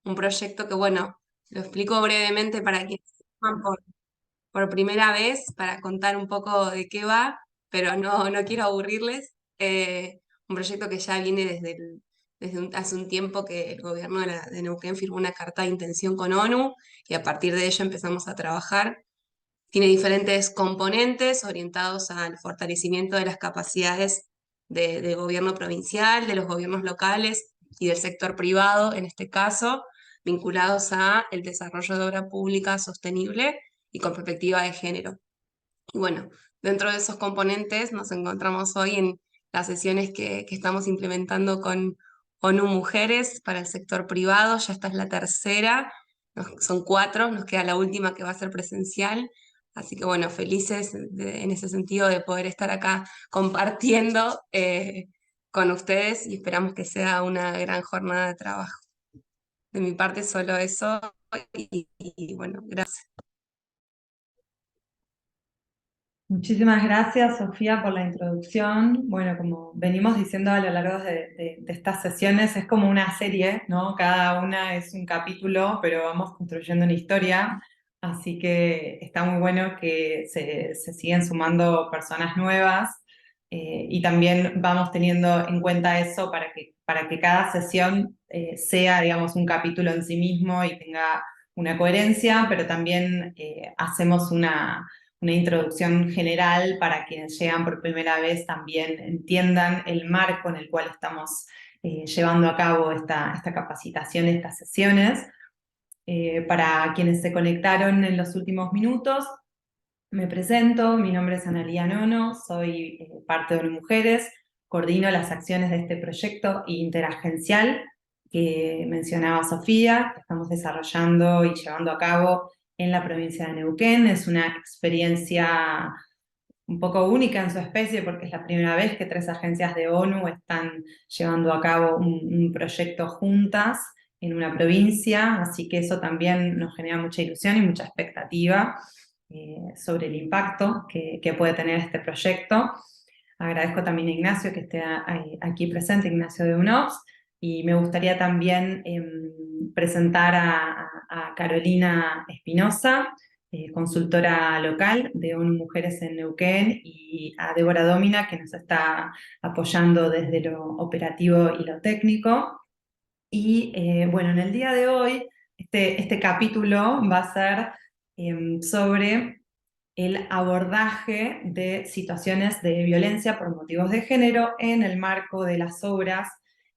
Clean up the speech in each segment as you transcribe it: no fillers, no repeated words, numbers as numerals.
un proyecto que, bueno, lo explico brevemente para quienes sepan por primera vez, para contar un poco de qué va, pero no quiero aburrirles. Un proyecto que ya viene hace un tiempo que el gobierno de Neuquén firmó una carta de intención con ONU y a partir de ello empezamos a trabajar. Tiene diferentes componentes orientados al fortalecimiento de las capacidades de gobierno provincial, de los gobiernos locales y del sector privado, en este caso, vinculados a el desarrollo de obra pública sostenible y con perspectiva de género. Y bueno, dentro de esos componentes nos encontramos hoy en las sesiones que estamos implementando con ONU Mujeres para el sector privado. Ya esta es la tercera, son 4, nos queda la última que va a ser presencial. Así que bueno, felices en ese sentido de poder estar acá compartiendo con ustedes y esperamos que sea una gran jornada de trabajo. De mi parte solo eso y bueno, gracias. Muchísimas gracias, Sofía, por la introducción. Bueno, como venimos diciendo a lo largo de estas sesiones, es como una serie, ¿no? Cada una es un capítulo, pero vamos construyendo una historia. Así que está muy bueno que se siguen sumando personas nuevas y también vamos teniendo en cuenta eso para que cada sesión sea, digamos, un capítulo en sí mismo y tenga una coherencia, pero también hacemos una introducción general para quienes llegan por primera vez también entiendan el marco en el cual estamos llevando a cabo esta capacitación, estas sesiones. Para quienes se conectaron en los últimos minutos, me presento, mi nombre es Analía Nono, soy parte de ONU Mujeres, coordino las acciones de este proyecto interagencial que mencionaba Sofía, que estamos desarrollando y llevando a cabo en la provincia de Neuquén. Es una experiencia un poco única en su especie porque es la primera vez que 3 agencias de ONU están llevando a cabo un proyecto juntas en una provincia, así que eso también nos genera mucha ilusión y mucha expectativa sobre el impacto que puede tener este proyecto. Agradezco también a Ignacio que esté aquí presente, Ignacio de UNOPS, y me gustaría también presentar a Carolina Espinosa, consultora local de ONU Mujeres en Neuquén, y a Débora Dómina, que nos está apoyando desde lo operativo y lo técnico. Y bueno, en el día de hoy, este capítulo va a ser sobre el abordaje de situaciones de violencia por motivos de género en el marco de las obras,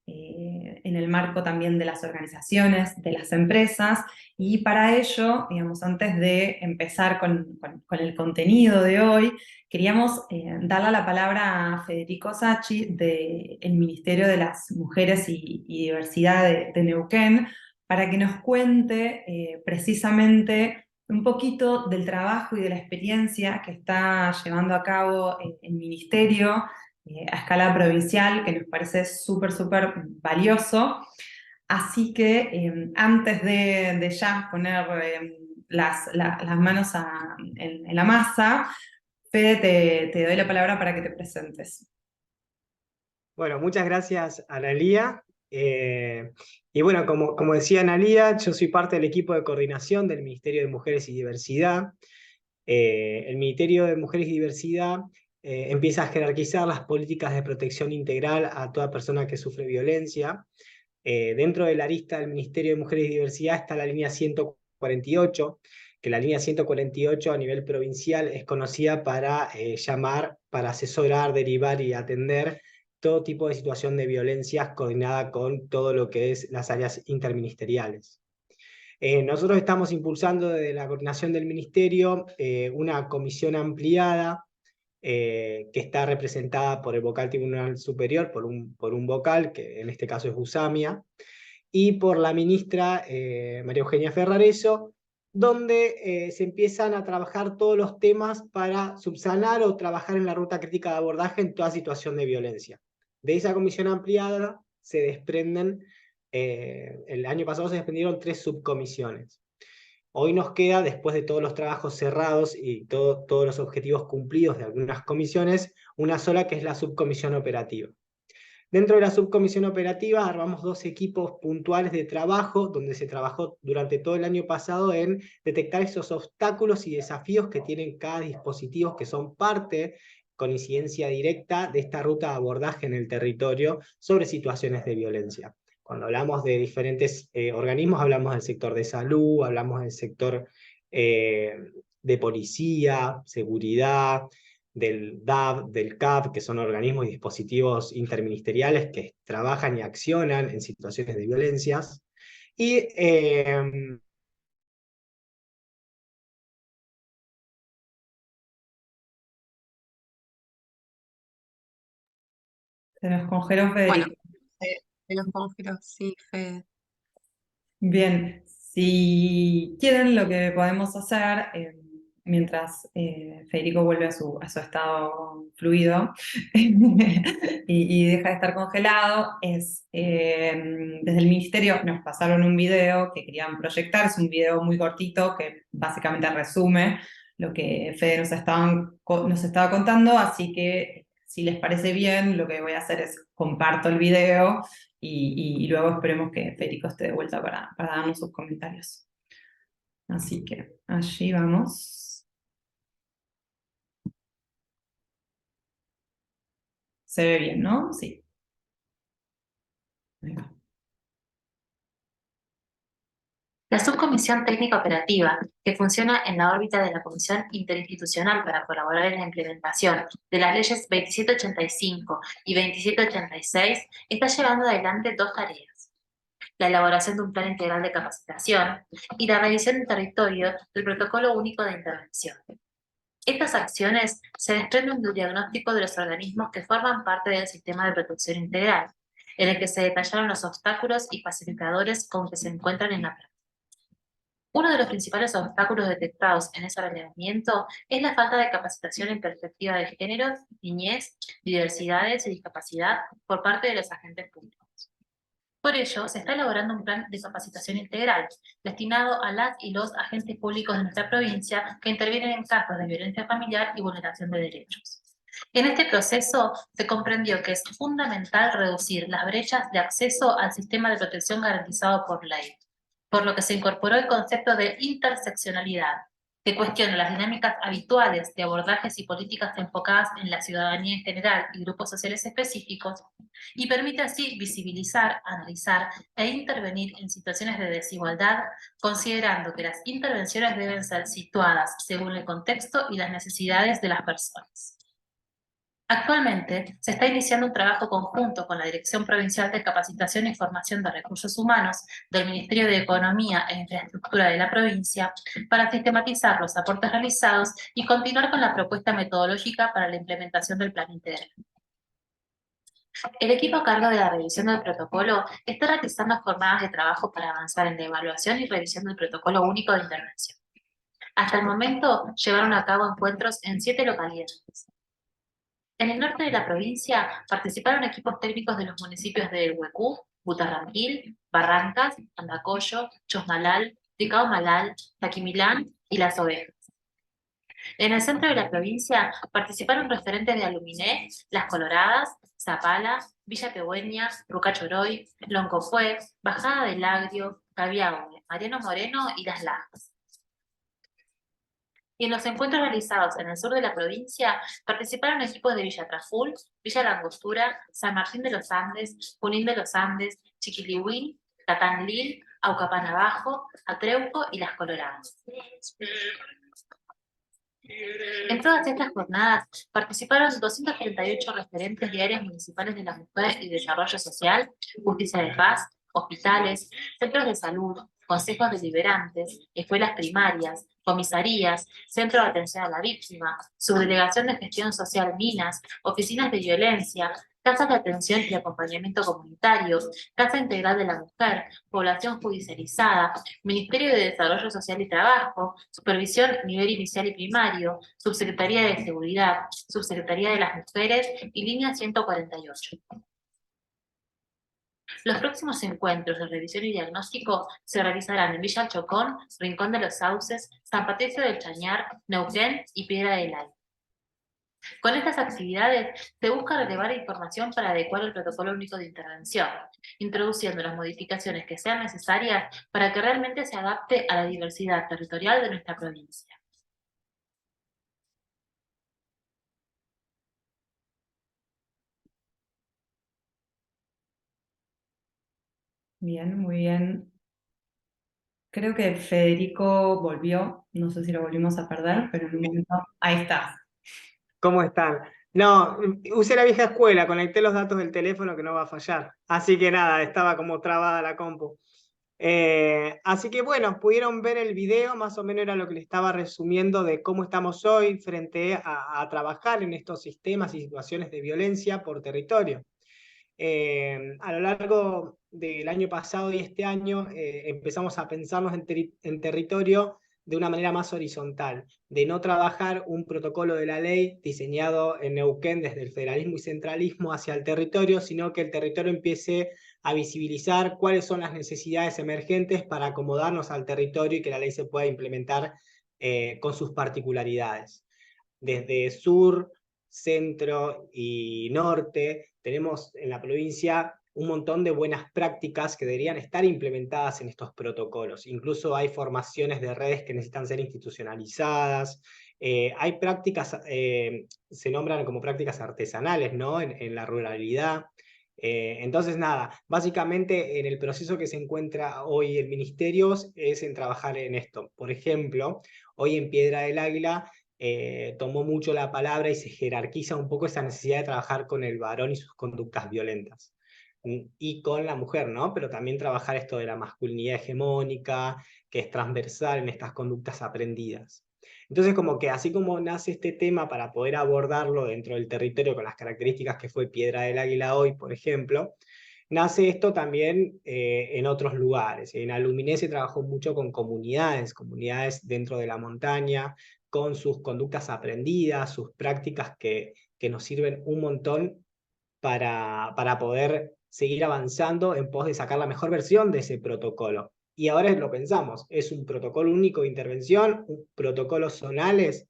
en el marco también de las organizaciones, de las empresas, y para ello, digamos, antes de empezar con el contenido de hoy, queríamos darle la palabra a Federico Sacchi del Ministerio de las Mujeres y Diversidad de Neuquén, para que nos cuente precisamente un poquito del trabajo y de la experiencia que está llevando a cabo el Ministerio a escala provincial, que nos parece súper, súper valioso. Así que antes de ya poner las manos en la masa, Fede, te doy la palabra para que te presentes. Bueno, muchas gracias, Analía. Y bueno, como decía Analía, yo soy parte del equipo de coordinación del Ministerio de Mujeres y Diversidad. El Ministerio de Mujeres y Diversidad empieza a jerarquizar las políticas de protección integral a toda persona que sufre violencia. Dentro de la lista del Ministerio de Mujeres y Diversidad está la línea 148, que la línea 148 a nivel provincial es conocida para llamar, para asesorar, derivar y atender todo tipo de situación de violencia coordinada con todo lo que es las áreas interministeriales. Nosotros estamos impulsando desde la coordinación del ministerio una comisión ampliada que está representada por el vocal Tribunal Superior, por un vocal, que en este caso es Usamia, y por la ministra María Eugenia Ferrareso, donde se empiezan a trabajar todos los temas para subsanar o trabajar en la ruta crítica de abordaje en toda situación de violencia. De esa comisión ampliada se desprenden, el año pasado se desprendieron 3 subcomisiones. Hoy nos queda, después de todos los trabajos cerrados y todos los objetivos cumplidos de algunas comisiones, una sola que es la subcomisión operativa. Dentro de la subcomisión operativa armamos 2 equipos puntuales de trabajo, donde se trabajó durante todo el año pasado en detectar esos obstáculos y desafíos que tienen cada dispositivo, que son parte, con incidencia directa, de esta ruta de abordaje en el territorio sobre situaciones de violencia. Cuando hablamos de diferentes organismos, hablamos del sector de salud, hablamos del sector de policía, seguridad, del DAB, del CAP, que son organismos y dispositivos interministeriales que trabajan y accionan en situaciones de violencias. Y Se nos congeló Bueno, Federico. de los congelos, sí, Fede. Bien, si quieren, lo que podemos hacer, mientras Federico vuelve a su estado fluido y deja de estar congelado, es desde el ministerio nos pasaron un video que querían proyectar, es un video muy cortito que básicamente resume lo que Fede nos estaba contando, así que si les parece bien, lo que voy a hacer es comparto el video y luego esperemos que Federico esté de vuelta para darnos sus comentarios. Así que allí vamos. Se ve bien, ¿no? Sí. Ahí va. La Subcomisión Técnica Operativa, que funciona en la órbita de la Comisión Interinstitucional para colaborar en la implementación de las leyes 2785 y 2786, está llevando adelante 2 tareas: la elaboración de un plan integral de capacitación y la revisión en territorio del Protocolo Único de Intervención. Estas acciones se desprenden del diagnóstico de los organismos que forman parte del sistema de protección integral, en el que se detallaron los obstáculos y facilitadores con que se encuentran en la práctica. Uno de los principales obstáculos detectados en ese ordenamiento es la falta de capacitación en perspectiva de género, niñez, diversidades y discapacidad por parte de los agentes públicos. Por ello, se está elaborando un plan de capacitación integral destinado a las y los agentes públicos de nuestra provincia que intervienen en casos de violencia familiar y vulneración de derechos. En este proceso se comprendió que es fundamental reducir las brechas de acceso al sistema de protección garantizado por ley, por lo que se incorporó el concepto de interseccionalidad, que cuestiona las dinámicas habituales de abordajes y políticas enfocadas en la ciudadanía en general y grupos sociales específicos, y permite así visibilizar, analizar e intervenir en situaciones de desigualdad, considerando que las intervenciones deben ser situadas según el contexto y las necesidades de las personas. Actualmente se está iniciando un trabajo conjunto con la Dirección Provincial de Capacitación y Formación de Recursos Humanos del Ministerio de Economía e Infraestructura de la provincia para sistematizar los aportes realizados y continuar con la propuesta metodológica para la implementación del plan integral. El equipo a cargo de la revisión del protocolo está realizando jornadas de trabajo para avanzar en la evaluación y revisión del protocolo único de intervención. Hasta el momento llevaron a cabo encuentros en 7 localidades. En el norte de la provincia participaron equipos técnicos de los municipios de El Huecú, Butarranquil, Barrancas, Andacollo, Chosmalal, Ticao-Malal, Taquimilán y Las Ovejas. En el centro de la provincia participaron referentes de Aluminé, Las Coloradas, Zapala, Villa Pegüeña, Rucachoroy, Loncopué, Bajada del Agrio, Cabiahue, Mariano Moreno y Las Lajas. Y en los encuentros realizados en el sur de la provincia participaron equipos de Villa Traful, Villa Langostura, San Martín de los Andes, Junín de los Andes, Chiquilihuín, Catanlil, Aucapán Abajo, Atreuco y Las Coloradas. En todas estas jornadas participaron 238 referentes de áreas municipales de la mujer y desarrollo social, justicia de paz, hospitales, centros de salud, consejos deliberantes, escuelas primarias, comisarías, centro de atención a la víctima, subdelegación de gestión social Minas, oficinas de violencia, casas de atención y acompañamiento comunitario, Casa Integral de la Mujer, población judicializada, Ministerio de Desarrollo Social y Trabajo, Supervisión Nivel Inicial y Primario, Subsecretaría de Seguridad, Subsecretaría de las Mujeres y Línea 148. Los próximos encuentros de revisión y diagnóstico se realizarán en Villa Chocón, Rincón de los Sauces, San Patricio del Chañar, Neuquén y Piedra del Aire. Con estas actividades se busca relevar información para adecuar el protocolo único de intervención, introduciendo las modificaciones que sean necesarias para que realmente se adapte a la diversidad territorial de nuestra provincia. Bien, muy bien. Creo que Federico volvió, no sé si lo volvimos a perder, pero en un momento, ahí está. ¿Cómo están? No, usé la vieja escuela, conecté los datos del teléfono que no va a fallar. Así que nada, estaba como trabada la compu. Así que bueno, pudieron ver el video, más o menos era lo que les estaba resumiendo de cómo estamos hoy frente a trabajar en estos sistemas y situaciones de violencia por territorio. A lo largo del año pasado y este año empezamos a pensarnos en territorio de una manera más horizontal, de no trabajar un protocolo de la ley diseñado en Neuquén desde el federalismo y centralismo hacia el territorio, sino que el territorio empiece a visibilizar cuáles son las necesidades emergentes para acomodarnos al territorio y que la ley se pueda implementar con sus particularidades. Desde sur, centro y norte, tenemos en la provincia un montón de buenas prácticas que deberían estar implementadas en estos protocolos. Incluso hay formaciones de redes que necesitan ser institucionalizadas. Hay prácticas, se nombran como prácticas artesanales, ¿no? En la ruralidad. Entonces, nada, básicamente en el proceso que se encuentra hoy el ministerio es en trabajar en esto. Por ejemplo, hoy en Piedra del Águila tomó mucho la palabra y se jerarquiza un poco esa necesidad de trabajar con el varón y sus conductas violentas. Y con la mujer, ¿no? Pero también trabajar esto de la masculinidad hegemónica, que es transversal en estas conductas aprendidas. Entonces, como que así como nace este tema para poder abordarlo dentro del territorio con las características que fue Piedra del Águila hoy, por ejemplo, nace esto también en otros lugares. En Aluminé se trabajó mucho con comunidades dentro de la montaña, con sus conductas aprendidas, sus prácticas que nos sirven un montón para poder seguir avanzando en pos de sacar la mejor versión de ese protocolo. Y ahora lo pensamos, es un protocolo único de intervención, un protocolos zonales,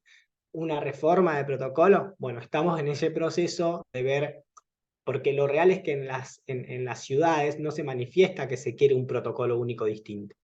una reforma de protocolo. Bueno, estamos en ese proceso de ver, porque lo real es que en las ciudades no se manifiesta que se quiere un protocolo único distinto.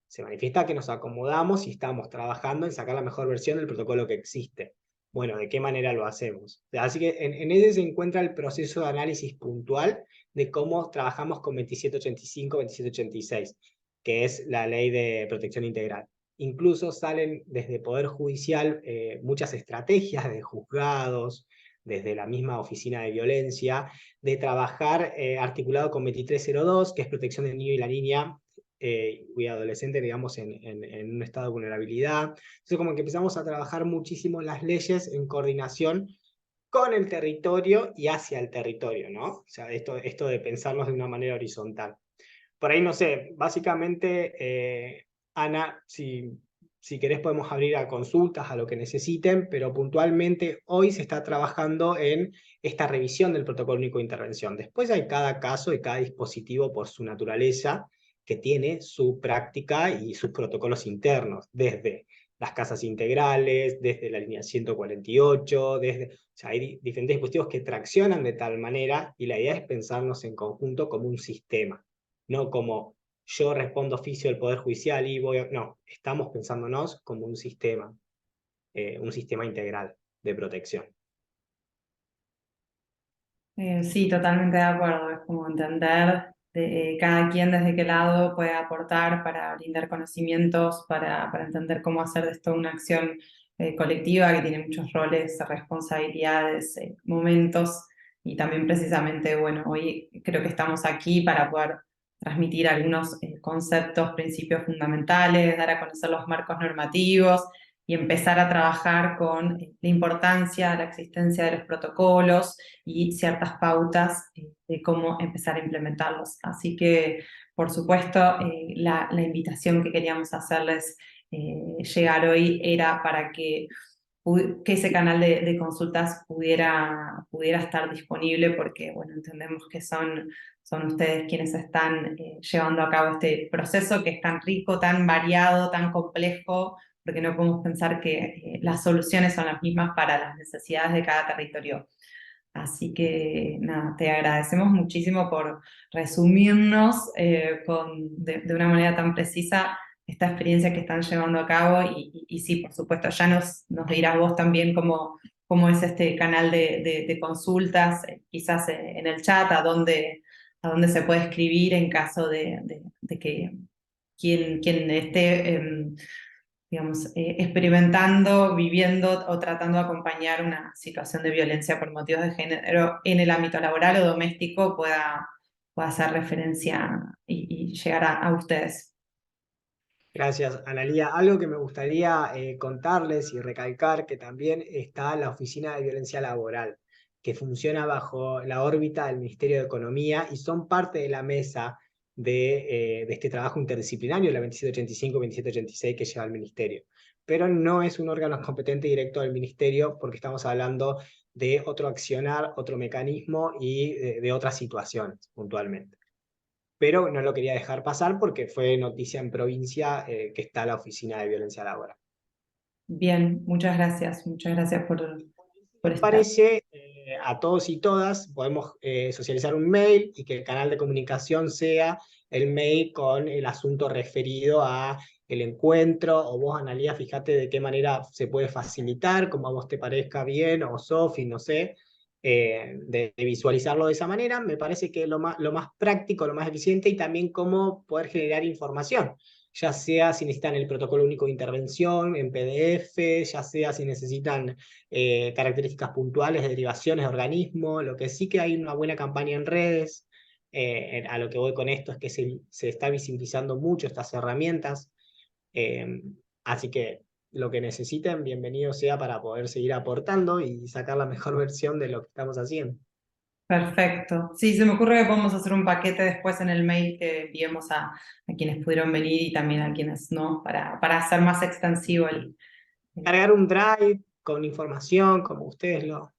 Se manifiesta que nos acomodamos y estamos trabajando en sacar la mejor versión del protocolo que existe. Bueno, ¿de qué manera lo hacemos? Así que en ese se encuentra el proceso de análisis puntual de cómo trabajamos con 2785, 2786, que es la ley de protección integral. Incluso salen desde Poder Judicial muchas estrategias de juzgados, desde la misma oficina de violencia, de trabajar articulado con 2302, que es protección del niño y la niña y adolescente, digamos, en un estado de vulnerabilidad. Entonces, como que empezamos a trabajar muchísimo las leyes en coordinación con el territorio y hacia el territorio, ¿no? O sea, esto de pensarnos de una manera horizontal. Por ahí, no sé, básicamente, Ana, si querés podemos abrir a consultas, a lo que necesiten, pero puntualmente hoy se está trabajando en esta revisión del protocolo único de intervención. Después hay cada caso y cada dispositivo por su naturaleza que tiene su práctica y sus protocolos internos, desde las casas integrales, desde la línea 148, o sea, hay diferentes dispositivos que traccionan de tal manera y la idea es pensarnos en conjunto como un sistema, no como yo respondo oficio del Poder Judicial y voy a... No, estamos pensándonos como un sistema integral de protección. Sí, totalmente de acuerdo. Es como entender cada quien desde qué lado puede aportar para brindar conocimientos, para entender cómo hacer de esto una acción colectiva que tiene muchos roles, responsabilidades, momentos. Y también precisamente, bueno, hoy creo que estamos aquí para poder transmitir algunos conceptos, principios fundamentales, dar a conocer los marcos normativos y empezar a trabajar con la importancia de la existencia de los protocolos y ciertas pautas de cómo empezar a implementarlos. Así que, por supuesto, la invitación que queríamos hacerles llegar hoy era para que ese canal de consultas pudiera estar disponible porque, bueno, entendemos que son ustedes quienes están llevando a cabo este proceso que es tan rico, tan variado, tan complejo, porque no podemos pensar que las soluciones son las mismas para las necesidades de cada territorio. Así que nada, te agradecemos muchísimo por resumirnos de una manera tan precisa esta experiencia que están llevando a cabo y sí, por supuesto, ya nos dirás vos también cómo es este canal de consultas, quizás en el chat, a dónde se puede escribir en caso de que quien esté digamos, experimentando, viviendo o tratando de acompañar una situación de violencia por motivos de género en el ámbito laboral o doméstico pueda hacer referencia y llegar a ustedes. Gracias, Analía. Algo que me gustaría contarles y recalcar, que también está la Oficina de Violencia Laboral, que funciona bajo la órbita del Ministerio de Economía y son parte de la mesa de este trabajo interdisciplinario, la 2785-2786 que lleva el Ministerio. Pero no es un órgano competente directo del Ministerio porque estamos hablando de otro accionar, otro mecanismo y de otras situaciones puntualmente. Pero no lo quería dejar pasar porque fue noticia en provincia que está la Oficina de Violencia Laboral. Bien, muchas gracias por Me estar. parece, a todos y todas, podemos socializar un mail y que el canal de comunicación sea el mail con el asunto referido a el encuentro, o vos, Analía, fíjate de qué manera se puede facilitar, como a vos te parezca bien, o Sofi, no sé, de visualizarlo de esa manera. Me parece que lo más práctico, lo más eficiente, y también cómo poder generar información, ya sea si necesitan el protocolo único de intervención en PDF, ya sea si necesitan características puntuales de derivaciones de organismo. Lo que sí que hay una buena campaña en redes. A lo que voy con esto es que se está visibilizando mucho estas herramientas. Así que lo que necesiten, bienvenido sea para poder seguir aportando y sacar la mejor versión de lo que estamos haciendo. Perfecto. Sí, se me ocurre que podemos hacer un paquete después en el mail que enviemos a quienes pudieron venir y también a quienes no, para hacer más extensivo el... Cargar un drive con información, como ustedes lo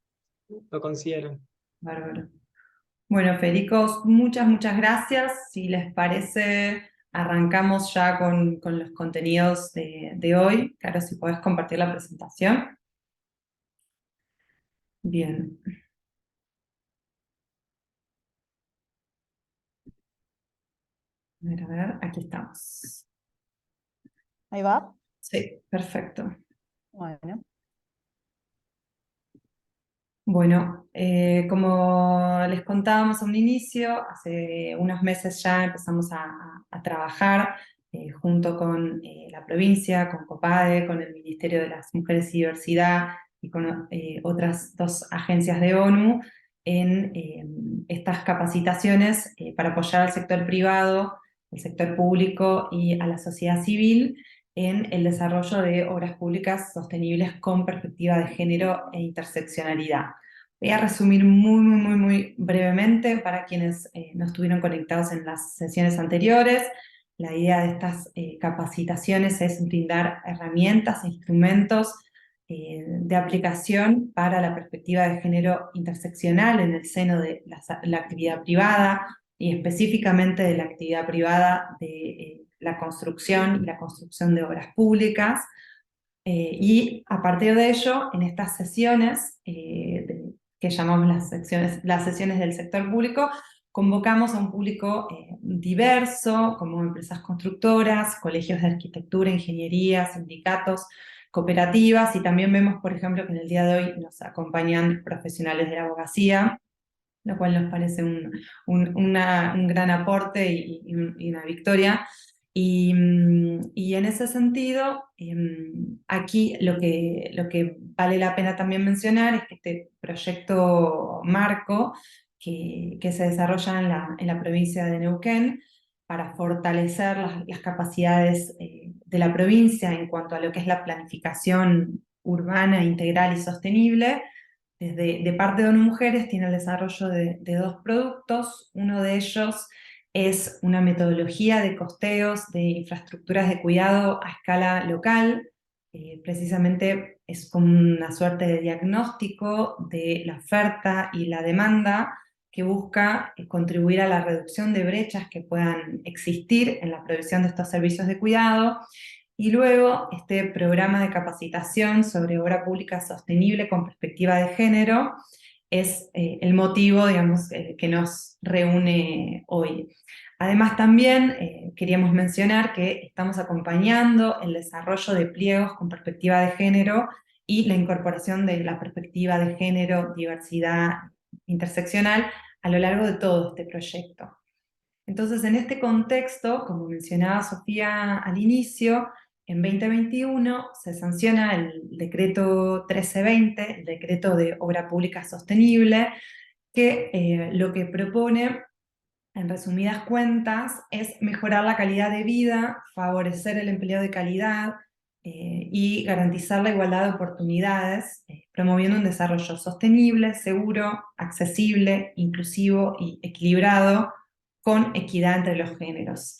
consideran. Bárbaro. Bueno, Federico, muchas gracias. Si les parece, arrancamos ya con los contenidos de hoy. Claro, si podés compartir la presentación. Bien. A ver, aquí estamos. Ahí va. Sí, perfecto. Bueno, Bueno, como les contábamos a un inicio, hace unos meses ya empezamos a trabajar junto con la provincia, con COPADE, con el Ministerio de las Mujeres y Diversidad y con otras dos agencias de ONU en estas capacitaciones para apoyar al sector privado, el sector público y a la sociedad civil en el desarrollo de obras públicas sostenibles con perspectiva de género e interseccionalidad. Voy a resumir muy brevemente para quienes no estuvieron conectados en las sesiones anteriores. La idea de estas capacitaciones es brindar herramientas e instrumentos de aplicación para la perspectiva de género interseccional en el seno de la actividad privada y específicamente de la actividad privada de la construcción y la construcción de obras públicas. Y a partir de ello, en estas sesiones, que llamamos las sesiones del sector público, convocamos a un público diverso, como empresas constructoras, colegios de arquitectura, ingeniería, sindicatos, cooperativas, y también vemos, por ejemplo, que en el día de hoy nos acompañan profesionales de la abogacía, lo cual nos parece un gran aporte y una victoria. Y en ese sentido, aquí lo que vale la pena también mencionar es que este proyecto marco que se desarrolla en la provincia de Neuquén para fortalecer las capacidades de la provincia en cuanto a lo que es la planificación urbana, integral y sostenible, de parte de ONU Mujeres tiene el desarrollo de dos productos. Uno de ellos es una metodología de costeos de infraestructuras de cuidado a escala local. Precisamente es como una suerte de diagnóstico de la oferta y la demanda que busca contribuir a la reducción de brechas que puedan existir en la provisión de estos servicios de cuidado Y luego este programa de capacitación sobre obra pública sostenible con perspectiva de género es el motivo, digamos, que nos reúne hoy. Además también queríamos mencionar que estamos acompañando el desarrollo de pliegos con perspectiva de género y la incorporación de la perspectiva de género, diversidad interseccional a lo largo de todo este proyecto. Entonces, en este contexto, como mencionaba Sofía al inicio, en 2021 se sanciona el decreto 1320, el decreto de obra pública sostenible, que lo que propone, en resumidas cuentas, es mejorar la calidad de vida, favorecer el empleo de calidad y garantizar la igualdad de oportunidades, promoviendo un desarrollo sostenible, seguro, accesible, inclusivo y equilibrado, con equidad entre los géneros.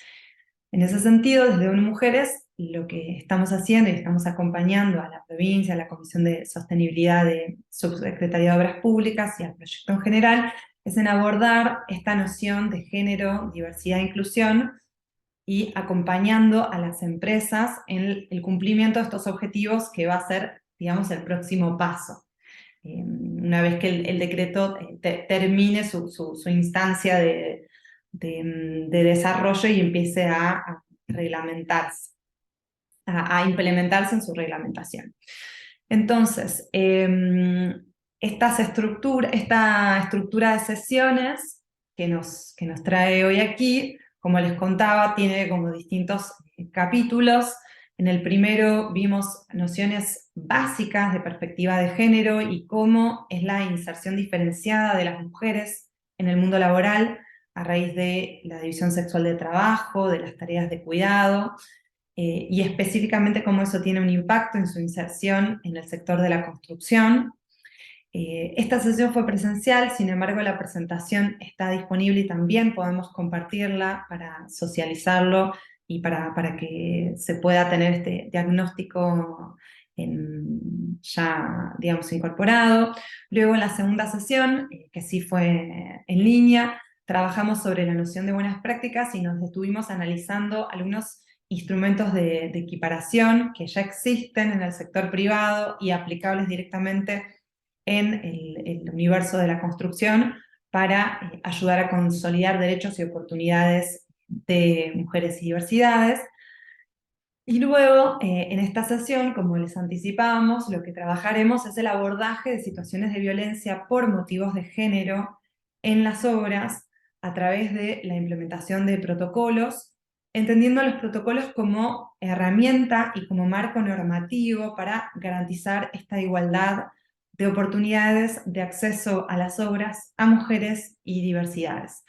En ese sentido, desde ONU Mujeres, lo que estamos haciendo y estamos acompañando a la provincia, a la Comisión de Sostenibilidad de Subsecretaría de Obras Públicas y al proyecto en general, es en abordar esta noción de género, diversidad e inclusión y acompañando a las empresas en el cumplimiento de estos objetivos que va a ser, digamos, el próximo paso. Una vez que el decreto termine su instancia de desarrollo y empiece a reglamentarse, a implementarse en su reglamentación. Entonces, esta estructura de sesiones que nos trae hoy aquí, como les contaba, tiene como distintos capítulos. En el primero vimos nociones básicas de perspectiva de género y cómo es la inserción diferenciada de las mujeres en el mundo laboral a raíz de la división sexual de trabajo, de las tareas de cuidado, y específicamente cómo eso tiene un impacto en su inserción en el sector de la construcción. Esta sesión fue presencial, sin embargo la presentación está disponible y también podemos compartirla para socializarlo y para que se pueda tener este diagnóstico ya, digamos, incorporado. Luego en la segunda sesión, que sí fue en línea, trabajamos sobre la noción de buenas prácticas y nos estuvimos analizando algunos instrumentos de equiparación que ya existen en el sector privado y aplicables directamente en el universo de la construcción para ayudar a consolidar derechos y oportunidades de mujeres y diversidades. Y luego, en esta sesión, como les anticipábamos, lo que trabajaremos es el abordaje de situaciones de violencia por motivos de género en las obras a través de la implementación de protocolos, entendiendo los protocolos como herramienta y como marco normativo para garantizar esta igualdad de oportunidades de acceso a las obras a mujeres y diversidades.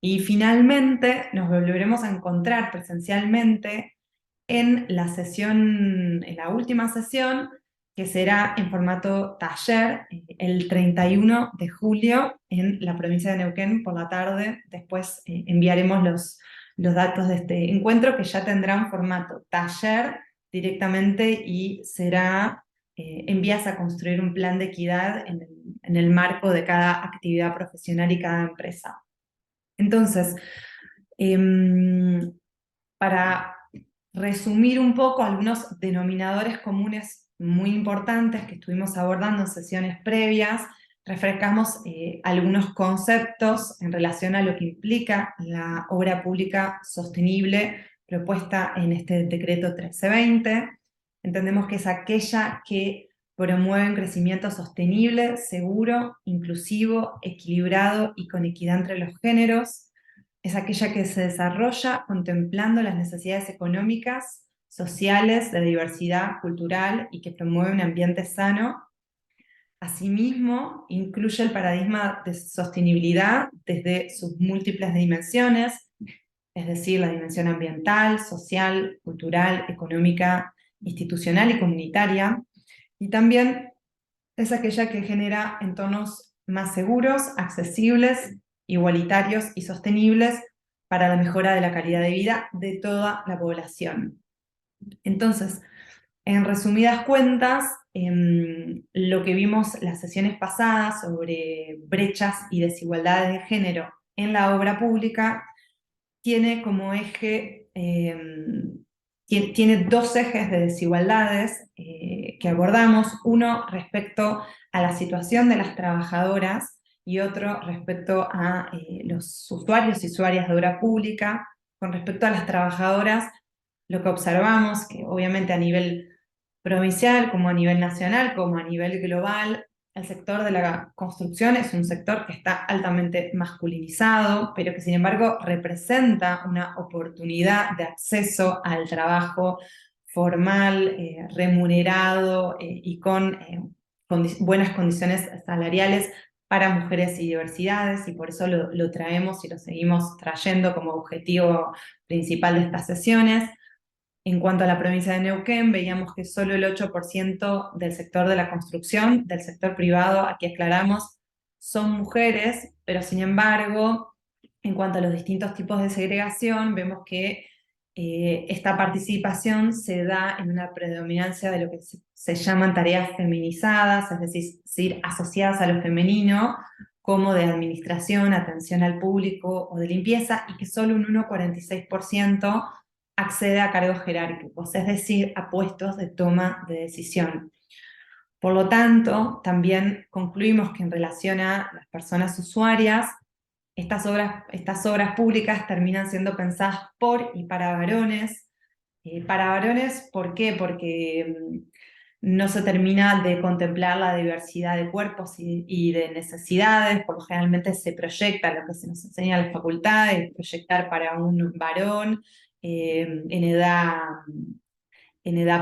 Y finalmente nos volveremos a encontrar presencialmente en la última sesión, que será en formato taller, el 31 de julio en la provincia de Neuquén por la tarde. Después enviaremos los datos de este encuentro, que ya tendrá un formato taller directamente y será en vías a construir un plan de equidad en el marco de cada actividad profesional y cada empresa. Entonces, para resumir un poco algunos denominadores comunes muy importantes que estuvimos abordando en sesiones previas, refrescamos algunos conceptos en relación a lo que implica la obra pública sostenible propuesta en este decreto 1320. Entendemos que es aquella que promueve un crecimiento sostenible, seguro, inclusivo, equilibrado y con equidad entre los géneros. Es aquella que se desarrolla contemplando las necesidades económicas, sociales, de diversidad cultural y que promueve un ambiente sano. Asimismo, incluye el paradigma de sostenibilidad desde sus múltiples dimensiones, es decir, la dimensión ambiental, social, cultural, económica, institucional y comunitaria. Y también es aquella que genera entornos más seguros, accesibles, igualitarios y sostenibles para la mejora de la calidad de vida de toda la población. Entonces, en resumidas cuentas, lo que vimos las sesiones pasadas sobre brechas y desigualdades de género en la obra pública tiene como eje tiene dos ejes de desigualdades que abordamos, uno respecto a la situación de las trabajadoras y otro respecto a los usuarios y usuarias de obra pública. Con respecto a las trabajadoras, lo que observamos, que obviamente a nivel provincial, como a nivel nacional, como a nivel global, el sector de la construcción es un sector que está altamente masculinizado, pero que sin embargo representa una oportunidad de acceso al trabajo formal, remunerado y con buenas condiciones salariales para mujeres y diversidades, y por eso lo traemos y lo seguimos trayendo como objetivo principal de estas sesiones. En cuanto a la provincia de Neuquén, veíamos que solo el 8% del sector de la construcción, del sector privado, aquí aclaramos, son mujeres, pero sin embargo, en cuanto a los distintos tipos de segregación, vemos que esta participación se da en una predominancia de lo que se llaman tareas feminizadas, es decir, asociadas a lo femenino, como de administración, atención al público o de limpieza, y que solo un 1,46% accede a cargos jerárquicos, es decir, a puestos de toma de decisión. Por lo tanto, también concluimos que en relación a las personas usuarias, estas obras públicas terminan siendo pensadas por y para varones. Para varones, ¿por qué? Porque no se termina de contemplar la diversidad de cuerpos y de necesidades, porque generalmente se proyecta lo que se nos enseña en la facultad, es proyectar para un varón en edad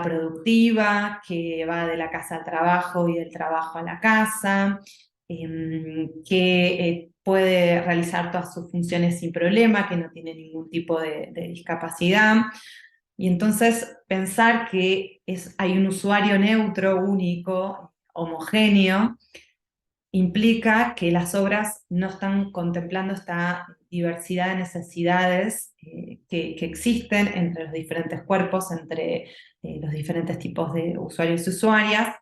productiva, que va de la casa al trabajo y del trabajo a la casa, que puede realizar todas sus funciones sin problema, que no tiene ningún tipo de discapacidad. Y entonces pensar que hay un usuario neutro, único, homogéneo, implica que las obras no están contemplando esta diversidad de necesidades que existen entre los diferentes cuerpos, entre los diferentes tipos de usuarios y usuarias,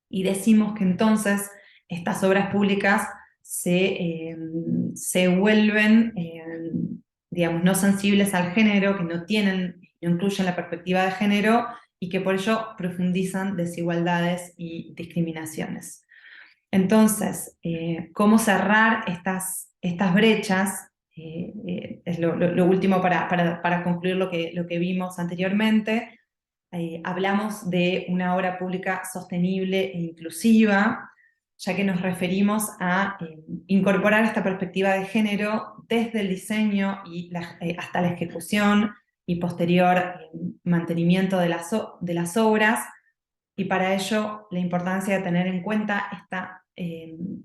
y decimos que entonces estas obras públicas se vuelven, digamos, no sensibles al género, que no incluyen la perspectiva de género, y que por ello profundizan desigualdades y discriminaciones. Entonces, ¿cómo cerrar estas brechas? Es lo último para concluir lo que vimos anteriormente. Hablamos de una obra pública sostenible e inclusiva, ya que nos referimos a incorporar esta perspectiva de género desde el diseño y hasta la ejecución y posterior mantenimiento de las obras, y para ello la importancia de tener en cuenta esta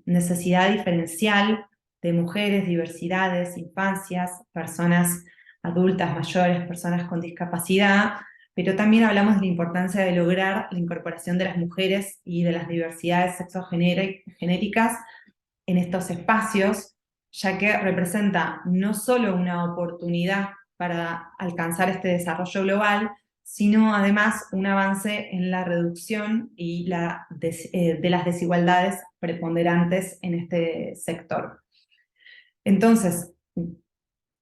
necesidad diferencial de mujeres, diversidades, infancias, personas adultas, mayores, personas con discapacidad, pero también hablamos de la importancia de lograr la incorporación de las mujeres y de las diversidades sexogenéricas en estos espacios, ya que representa no solo una oportunidad para alcanzar este desarrollo global, sino además un avance en la reducción y de las desigualdades preponderantes en este sector. Entonces,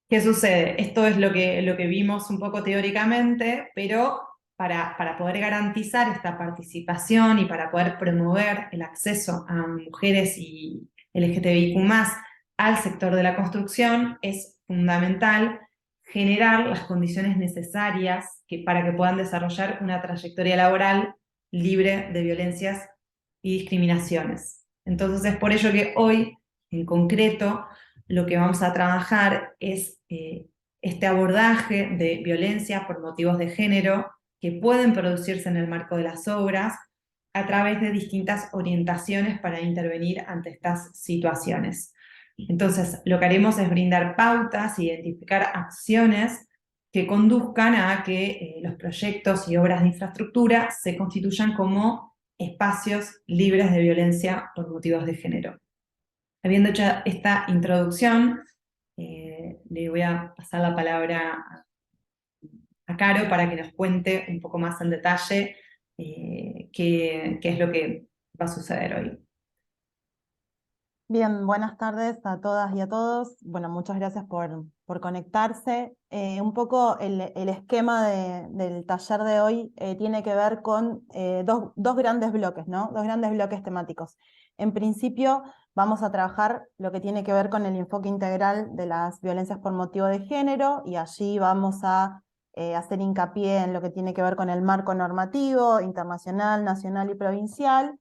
¿qué sucede? Esto es lo que vimos un poco teóricamente, pero para poder garantizar esta participación y para poder promover el acceso a mujeres y LGTBIQ+, al sector de la construcción, es fundamental generar las condiciones necesarias para que puedan desarrollar una trayectoria laboral libre de violencias y discriminaciones. Entonces es por ello que hoy, en concreto, lo que vamos a trabajar es este abordaje de violencia por motivos de género que pueden producirse en el marco de las obras a través de distintas orientaciones para intervenir ante estas situaciones. Entonces, lo que haremos es brindar pautas, identificar acciones que conduzcan a que los proyectos y obras de infraestructura se constituyan como espacios libres de violencia por motivos de género. Habiendo hecho esta introducción, le voy a pasar la palabra a Caro para que nos cuente un poco más en detalle qué es lo que va a suceder hoy. Bien, buenas tardes a todas y a todos. Bueno, muchas gracias por conectarse. Un poco el esquema del taller de hoy tiene que ver con dos grandes bloques, ¿no? Dos grandes bloques temáticos. En principio, vamos a trabajar lo que tiene que ver con el enfoque integral de las violencias por motivo de género, y allí vamos a hacer hincapié en lo que tiene que ver con el marco normativo internacional, nacional y provincial.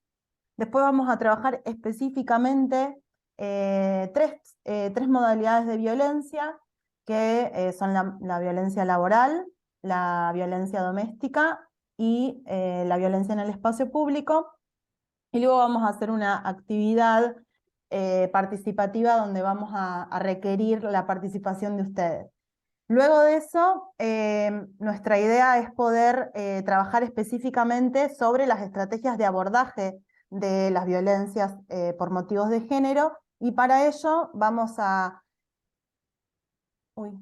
Después vamos a trabajar específicamente tres modalidades de violencia, que son la violencia laboral, la violencia doméstica y la violencia en el espacio público. Y luego vamos a hacer una actividad participativa donde vamos a requerir la participación de ustedes. Luego de eso, nuestra idea es poder trabajar específicamente sobre las estrategias de abordaje de las violencias por motivos de género, y para ello vamos a... Uy,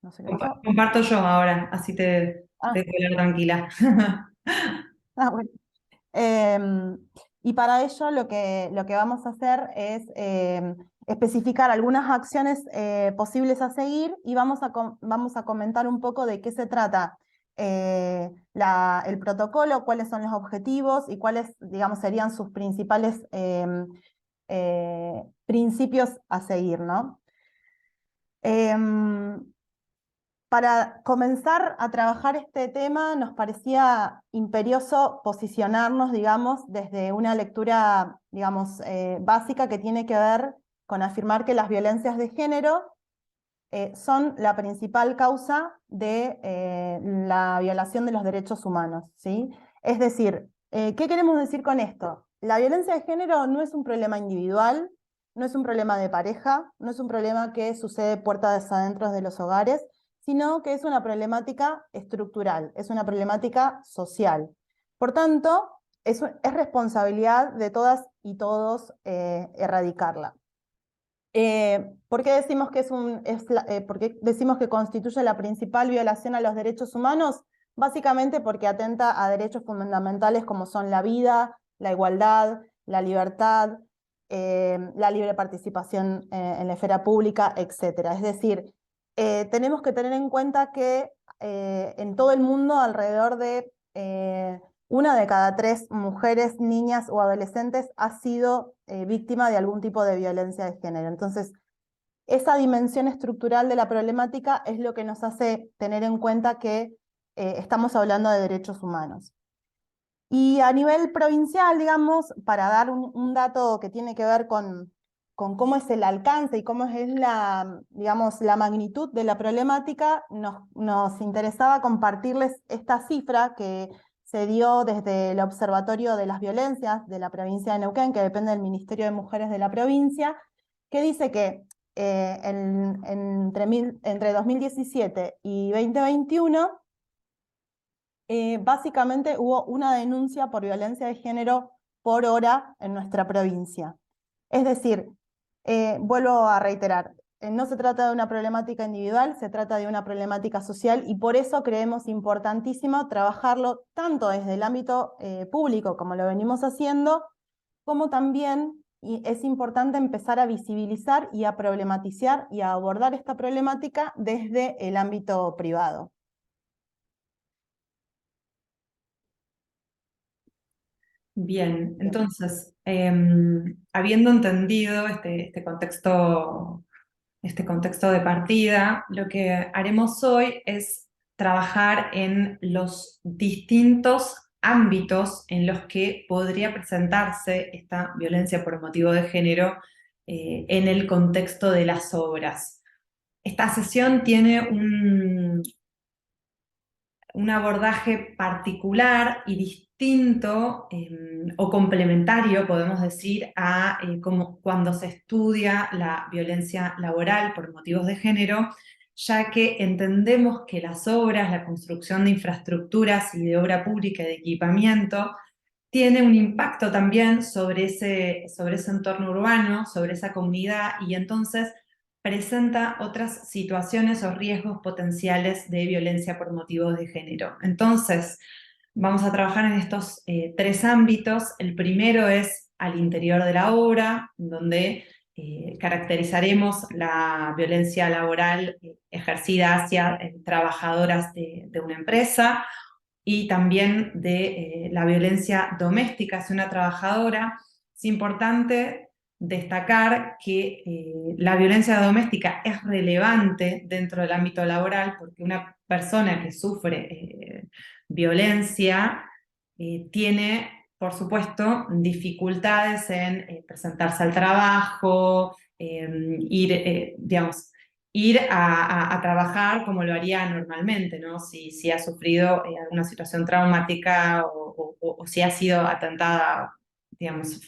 no sé qué pasó. Comparto yo ahora, así te dejo hablar tranquila. Bueno. Y para ello lo que vamos a hacer es especificar algunas acciones posibles a seguir, y vamos a comentar un poco de qué se trata el protocolo, cuáles son los objetivos y cuáles, digamos, serían sus principales principios a seguir, ¿no? Para comenzar a trabajar este tema nos parecía imperioso posicionarnos, digamos, desde una lectura, digamos, básica, que tiene que ver con afirmar que las violencias de género son la principal causa de la violación de los derechos humanos, ¿sí? Es decir, ¿qué queremos decir con esto? La violencia de género no es un problema individual, no es un problema de pareja, no es un problema que sucede puertas adentro de los hogares, sino que es una problemática estructural, es una problemática social. Por tanto, es responsabilidad de todas y todos erradicarla. ¿Por qué decimos que por qué decimos que constituye la principal violación a los derechos humanos? Básicamente porque atenta a derechos fundamentales como son la vida, la igualdad, la libertad, la libre participación en la esfera pública, etc. Es decir, tenemos que tener en cuenta que en todo el mundo alrededor de una de cada 3 mujeres, niñas o adolescentes ha sido víctima de algún tipo de violencia de género. Entonces, esa dimensión estructural de la problemática es lo que nos hace tener en cuenta que estamos hablando de derechos humanos. Y a nivel provincial, digamos, para dar un dato que tiene que ver con cómo es el alcance y cómo es digamos, la magnitud de la problemática, nos interesaba compartirles esta cifra que se dio desde el Observatorio de las Violencias de la provincia de Neuquén, que depende del Ministerio de Mujeres de la provincia, que dice que entre 2017 y 2021, básicamente hubo una denuncia por violencia de género por hora en nuestra provincia. Es decir, vuelvo a reiterar, no se trata de una problemática individual, se trata de una problemática social, y por eso creemos importantísimo trabajarlo tanto desde el ámbito público, como lo venimos haciendo, como también es importante empezar a visibilizar y a problematizar y a abordar esta problemática desde el ámbito privado. Bien, entonces, habiendo entendido este contexto de partida, lo que haremos hoy es trabajar en los distintos ámbitos en los que podría presentarse esta violencia por motivo de género en el contexto de las obras. Esta sesión tiene un abordaje particular y distinto o complementario, podemos decir, a como cuando se estudia la violencia laboral por motivos de género, ya que entendemos que las obras, la construcción de infraestructuras y de obra pública y de equipamiento tiene un impacto también sobre ese entorno urbano, sobre esa comunidad, y entonces presenta otras situaciones o riesgos potenciales de violencia por motivos de género. Entonces, vamos a trabajar en estos 3 ámbitos. El primero es al interior de la obra, donde caracterizaremos la violencia laboral ejercida hacia trabajadoras de una empresa y también de la violencia doméstica hacia una trabajadora. Es importante destacar que la violencia doméstica es relevante dentro del ámbito laboral porque una persona que sufre violencia tiene, por supuesto, dificultades en presentarse al trabajo, digamos, ir a trabajar como lo haría normalmente, ¿no? Si ha sufrido alguna situación traumática o si ha sido atentada, digamos,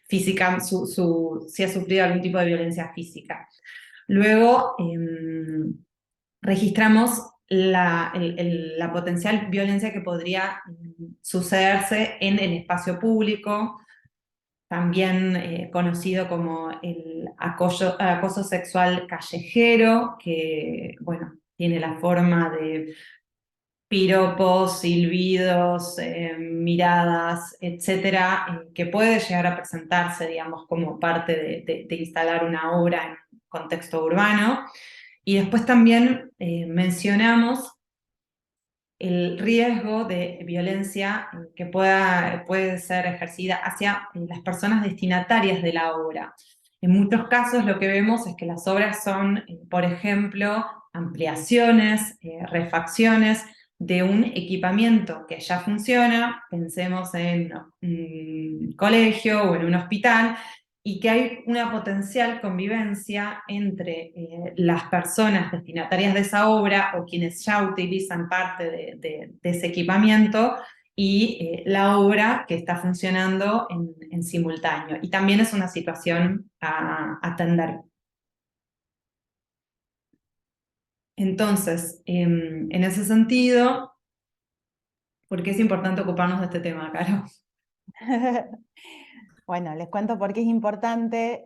física, si ha sufrido algún tipo de violencia física. Luego, registramos la potencial violencia que podría sucederse en el espacio público, también conocido como el acoso sexual callejero, que, bueno, tiene la forma de piropos, silbidos, miradas, etcétera, que puede llegar a presentarse, digamos, como parte de instalar una obra en contexto urbano. Y después también mencionamos el riesgo de violencia que puede ser ejercida hacia las personas destinatarias de la obra. En muchos casos lo que vemos es que las obras son, por ejemplo, ampliaciones, refacciones de un equipamiento que ya funciona, pensemos en un colegio o en un hospital, y que hay una potencial convivencia entre las personas destinatarias de esa obra o quienes ya utilizan parte de ese equipamiento y la obra que está funcionando en simultáneo. Y también es una situación a atender. Entonces, en ese sentido, ¿por qué es importante ocuparnos de este tema, Caro? Bueno, les cuento por qué es importante.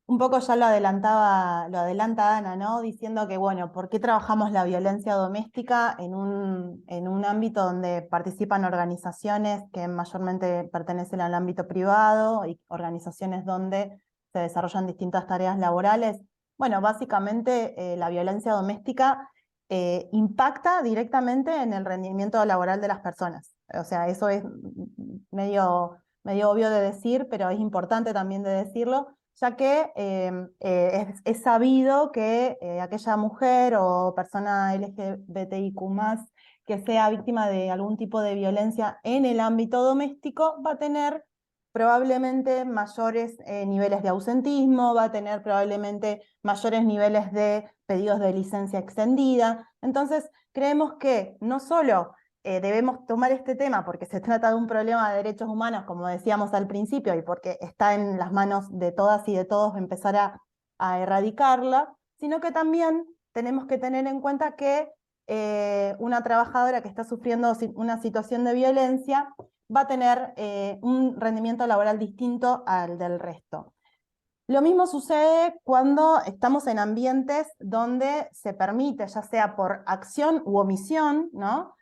Un poco ya lo adelanta Ana, ¿no? Diciendo que, bueno, ¿por qué trabajamos la violencia doméstica en un ámbito donde participan organizaciones que mayormente pertenecen al ámbito privado y organizaciones donde se desarrollan distintas tareas laborales? Bueno, básicamente la violencia doméstica impacta directamente en el rendimiento laboral de las personas. O sea, eso es medio obvio de decir, pero es importante también de decirlo, ya que es sabido que aquella mujer o persona LGBTIQ+, que sea víctima de algún tipo de violencia en el ámbito doméstico, va a tener probablemente mayores niveles de ausentismo, va a tener probablemente mayores niveles de pedidos de licencia extendida. Entonces, creemos que no solo debemos tomar este tema porque se trata de un problema de derechos humanos, como decíamos al principio, y porque está en las manos de todas y de todos empezar a erradicarla, sino que también tenemos que tener en cuenta que una trabajadora que está sufriendo una situación de violencia va a tener un rendimiento laboral distinto al del resto. Lo mismo sucede cuando estamos en ambientes donde se permite, ya sea por acción u omisión, ¿no?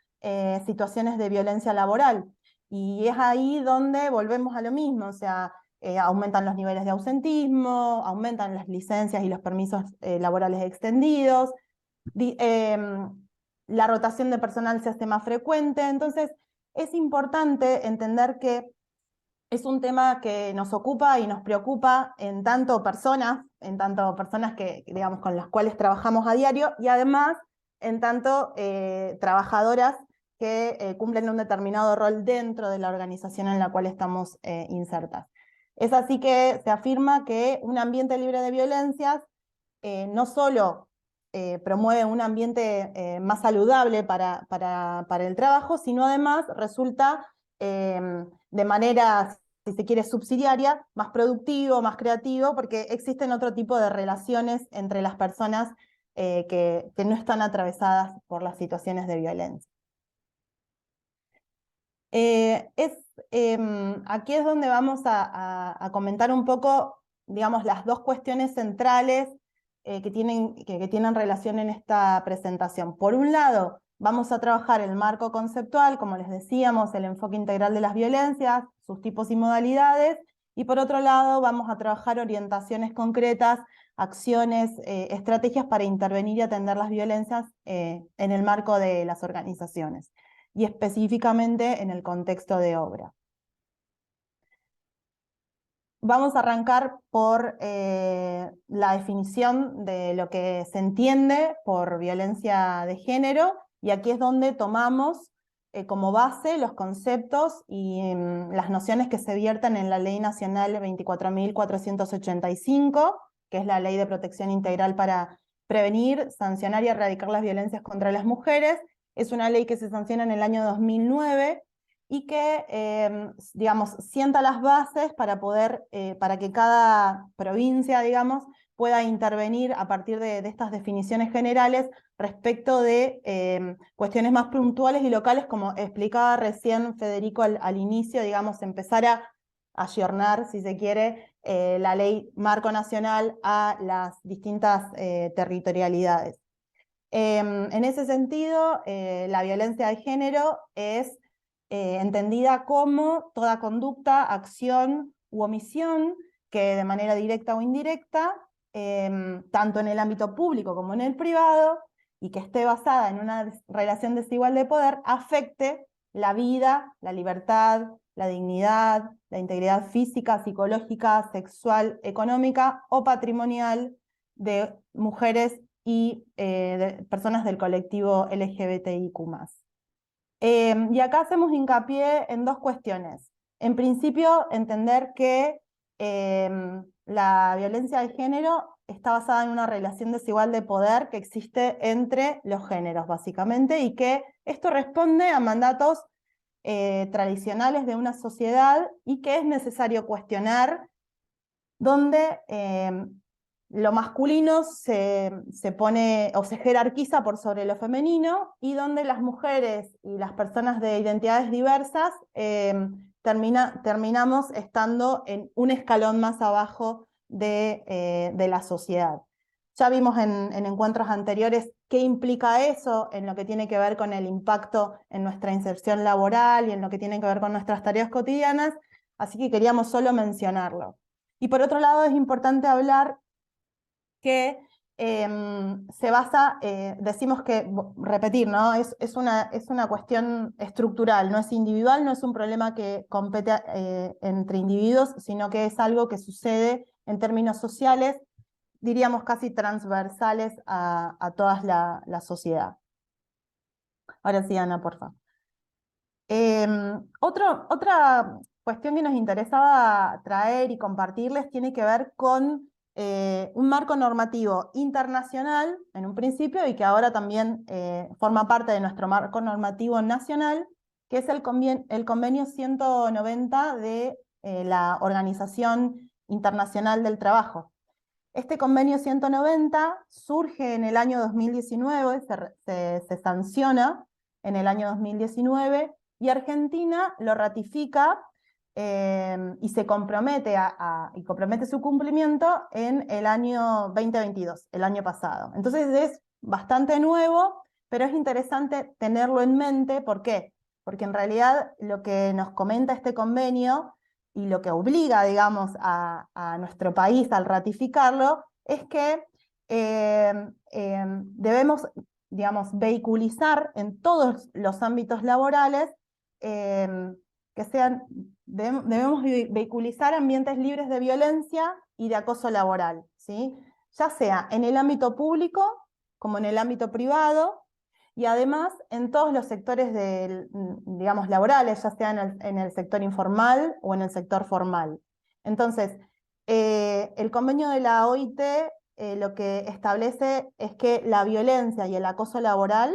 Situaciones de violencia laboral. Y es ahí donde volvemos a lo mismo, o sea, aumentan los niveles de ausentismo, aumentan las licencias y los permisos laborales extendidos, la rotación de personal se hace más frecuente. Entonces, es importante entender que es un tema que nos ocupa y nos preocupa en tanto personas que, digamos, con las cuales trabajamos a diario, y además en tanto trabajadoras que cumplen un determinado rol dentro de la organización en la cual estamos insertas. Es así que se afirma que un ambiente libre de violencias no solo promueve un ambiente más saludable para el trabajo, sino además resulta de manera, si se quiere, subsidiaria, más productivo, más creativo, porque existen otro tipo de relaciones entre las personas que no están atravesadas por las situaciones de violencia. Aquí es donde vamos a comentar un poco, digamos, las dos cuestiones centrales que tienen relación en esta presentación. Por un lado, vamos a trabajar el marco conceptual, como les decíamos, el enfoque integral de las violencias, sus tipos y modalidades, Y por otro lado, vamos a trabajar orientaciones concretas, acciones, estrategias para intervenir y atender las violencias en el marco de las organizaciones, y específicamente en el contexto de obra. Vamos a arrancar por la definición de lo que se entiende por violencia de género, y aquí es donde tomamos como base los conceptos y las nociones que se vierten en la Ley Nacional 24.485, que es la Ley de Protección Integral para prevenir, sancionar y erradicar las violencias contra las mujeres. Es una ley que se sanciona en el año 2009, y que, digamos, sienta las bases para poder, para que cada provincia, digamos, pueda intervenir a partir de estas definiciones generales respecto de cuestiones más puntuales y locales, como explicaba recién Federico al inicio, digamos, empezar a ayornar, si se quiere, la ley marco nacional a las distintas territorialidades. En ese sentido, la violencia de género es entendida como toda conducta, acción u omisión que de manera directa o indirecta, tanto en el ámbito público como en el privado, y que esté basada en una relación desigual de poder, afecte la vida, la libertad, la dignidad, la integridad física, psicológica, sexual, económica o patrimonial de mujeres y de personas del colectivo LGBTIQ+. Y acá hacemos hincapié en dos cuestiones. En principio, entender que la violencia de género está basada en una relación desigual de poder que existe entre los géneros, básicamente, y que esto responde a mandatos tradicionales de una sociedad, y que es necesario cuestionar, donde lo masculino se pone o se jerarquiza por sobre lo femenino, y donde las mujeres y las personas de identidades diversas terminamos estando en un escalón más abajo de la sociedad. Ya vimos en encuentros anteriores qué implica eso en lo que tiene que ver con el impacto en nuestra inserción laboral y en lo que tiene que ver con nuestras tareas cotidianas, así que queríamos solo mencionarlo. Y por otro lado, es importante hablar que se basa, decimos que, repetir, ¿no? Es una cuestión estructural, no es individual, no es un problema que compete entre individuos, sino que es algo que sucede en términos sociales, diríamos casi transversales a toda la sociedad. Ahora sí, Ana, por favor. Otra cuestión que nos interesaba traer y compartirles tiene que ver con un marco normativo internacional en un principio, y que ahora también forma parte de nuestro marco normativo nacional, que es el convenio 190 de la Organización Internacional del Trabajo. Este convenio 190 surge en el año 2019, se sanciona en el año 2019, y Argentina lo ratifica y se compromete y compromete su cumplimiento en el año 2022, el año pasado. Entonces es bastante nuevo, pero es interesante tenerlo en mente. ¿Por qué? Porque en realidad lo que nos comenta este convenio y lo que obliga, digamos, a nuestro país al ratificarlo es que debemos, digamos, vehiculizar en todos los ámbitos laborales debemos vehiculizar ambientes libres de violencia y de acoso laboral, ¿sí? Ya sea en el ámbito público como en el ámbito privado, y además en todos los sectores digamos, laborales, ya sea en el sector informal o en el sector formal. Entonces, el convenio de la OIT lo que establece es que la violencia y el acoso laboral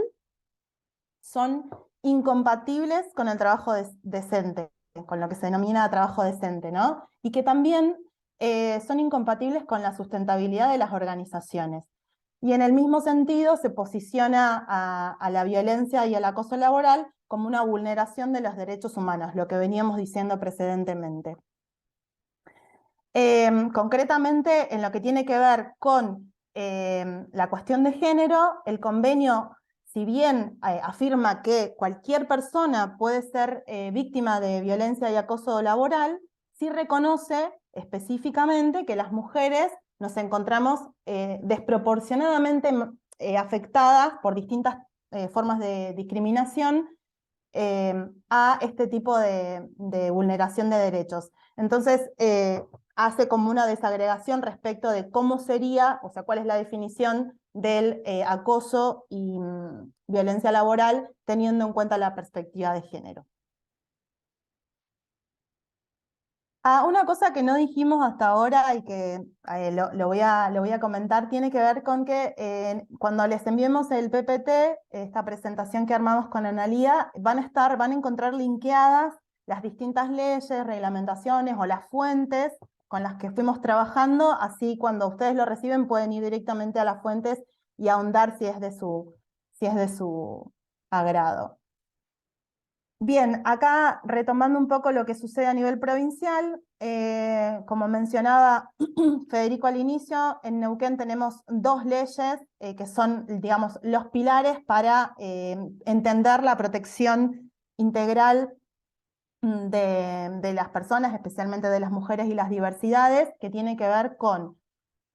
son incompatibles con el trabajo decente, con lo que se denomina trabajo decente, ¿no? Y que también son incompatibles con la sustentabilidad de las organizaciones. Y en el mismo sentido se posiciona a la violencia y al acoso laboral como una vulneración de los derechos humanos, lo que veníamos diciendo precedentemente. Concretamente, en lo que tiene que ver con la cuestión de género, el convenio, si bien afirma que cualquier persona puede ser víctima de violencia y acoso laboral, sí reconoce específicamente que las mujeres nos encontramos desproporcionadamente afectadas por distintas formas de discriminación a este tipo de vulneración de derechos. Entonces, hace como una desagregación respecto de cómo sería, o sea, cuál es la definición del acoso y violencia laboral, teniendo en cuenta la perspectiva de género. Una cosa que no dijimos hasta ahora y que lo voy a comentar, tiene que ver con que cuando les enviemos el PPT, esta presentación que armamos con Analía, van a encontrar linkeadas las distintas leyes, reglamentaciones o las fuentes con las que fuimos trabajando, así cuando ustedes lo reciben pueden ir directamente a las fuentes y ahondar si es de su agrado. Bien, acá retomando un poco lo que sucede a nivel provincial, como mencionaba Federico al inicio, en Neuquén tenemos 2 leyes que son, digamos, los pilares para entender la protección integral de las personas, especialmente de las mujeres y las diversidades, que tiene que ver con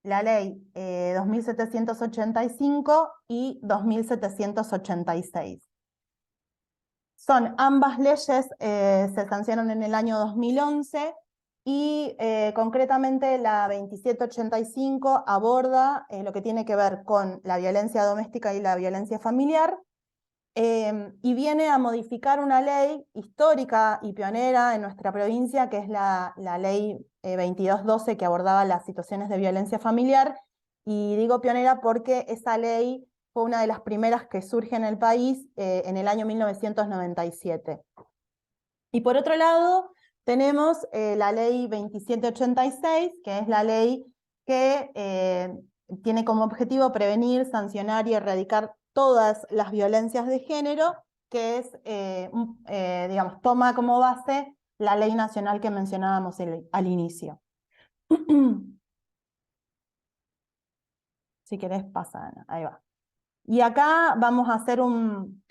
la ley 2785 y 2786. Son ambas leyes, se sancionaron en el año 2011 y concretamente la 2785 aborda lo que tiene que ver con la violencia doméstica y la violencia familiar y viene a modificar una ley histórica y pionera en nuestra provincia, que es la ley 2212 que abordaba las situaciones de violencia familiar, y digo pionera porque esa ley fue una de las primeras que surge en el país en el año 1997. Y por otro lado, tenemos la ley 2786, que es la ley que tiene como objetivo prevenir, sancionar y erradicar todas las violencias de género, que es, digamos, toma como base la ley nacional que mencionábamos al inicio. Si querés, pasa, Ana. Ahí va. Y acá vamos a hacer un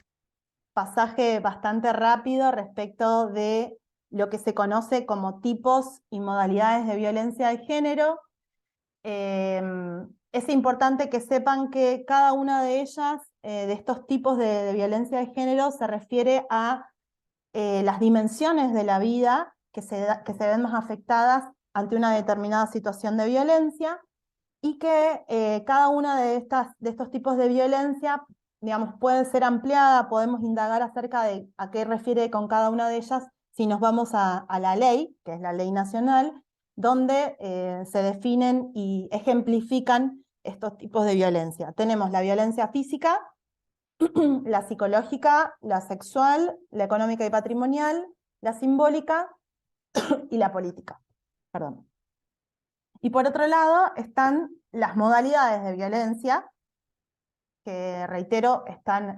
pasaje bastante rápido respecto de lo que se conoce como tipos y modalidades de violencia de género. Es importante que sepan que cada una de ellas, de estos tipos de violencia de género, se refiere a las dimensiones de la vida que se ven más afectadas ante una determinada situación de violencia, y que cada una de estos tipos de violencia, digamos, puede ser ampliada, podemos indagar acerca de a qué refiere con cada una de ellas si nos vamos a la ley, que es la ley nacional, donde se definen y ejemplifican estos tipos de violencia. Tenemos la violencia física, la psicológica, la sexual, la económica y patrimonial, la simbólica y la política. Perdón. Y por otro lado están las modalidades de violencia, que reitero, están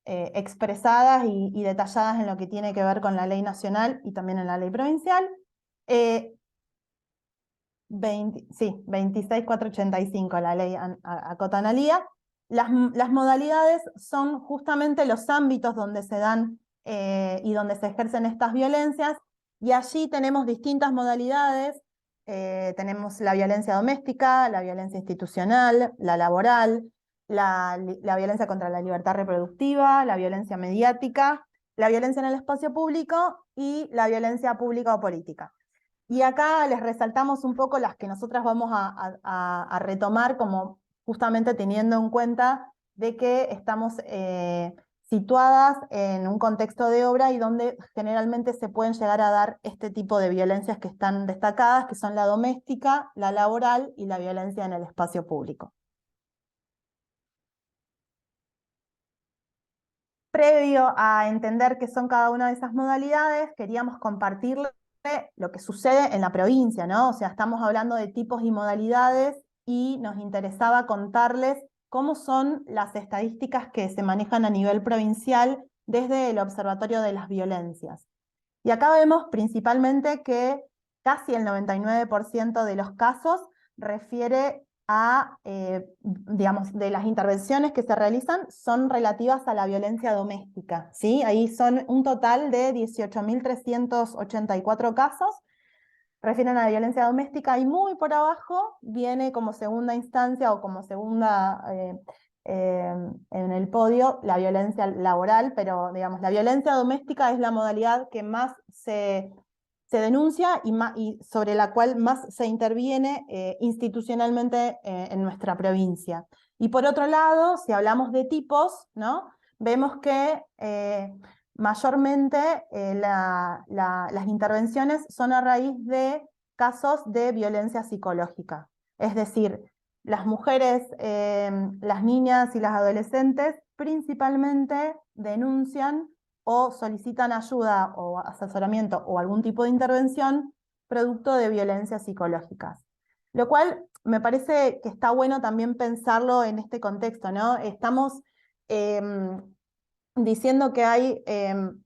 expresadas y detalladas en lo que tiene que ver con la ley nacional y también en la ley provincial. 26485, la ley acota Analía. Las modalidades son justamente los ámbitos donde se dan y donde se ejercen estas violencias, y allí tenemos distintas modalidades. Tenemos la violencia doméstica, la violencia institucional, la laboral, la violencia contra la libertad reproductiva, la violencia mediática, la violencia en el espacio público y la violencia pública o política. Y acá les resaltamos un poco las que nosotras vamos a retomar, como justamente teniendo en cuenta de que estamos situadas en un contexto de obra y donde generalmente se pueden llegar a dar este tipo de violencias que están destacadas, que son la doméstica, la laboral y la violencia en el espacio público. Previo a entender qué son cada una de esas modalidades, queríamos compartirles lo que sucede en la provincia, ¿no? O sea, estamos hablando de tipos y modalidades y nos interesaba contarles cómo son las estadísticas que se manejan a nivel provincial desde el Observatorio de las Violencias. Y acá vemos principalmente que casi el 99% de los casos refiere a, digamos, de las intervenciones que se realizan son relativas a la violencia doméstica, ¿sí? Ahí son un total de 18.384 casos, refieren a la violencia doméstica, y muy por abajo viene como segunda instancia o como segunda en el podio la violencia laboral, pero digamos, la violencia doméstica es la modalidad que más se denuncia y sobre la cual más se interviene institucionalmente en nuestra provincia. Y por otro lado, si hablamos de tipos, ¿no? Vemos que mayormente las intervenciones son a raíz de casos de violencia psicológica. Es decir, las mujeres, las niñas y las adolescentes principalmente denuncian o solicitan ayuda o asesoramiento o algún tipo de intervención producto de violencias psicológicas. Lo cual me parece que está bueno también pensarlo en este contexto, ¿no? Estamos diciendo que hay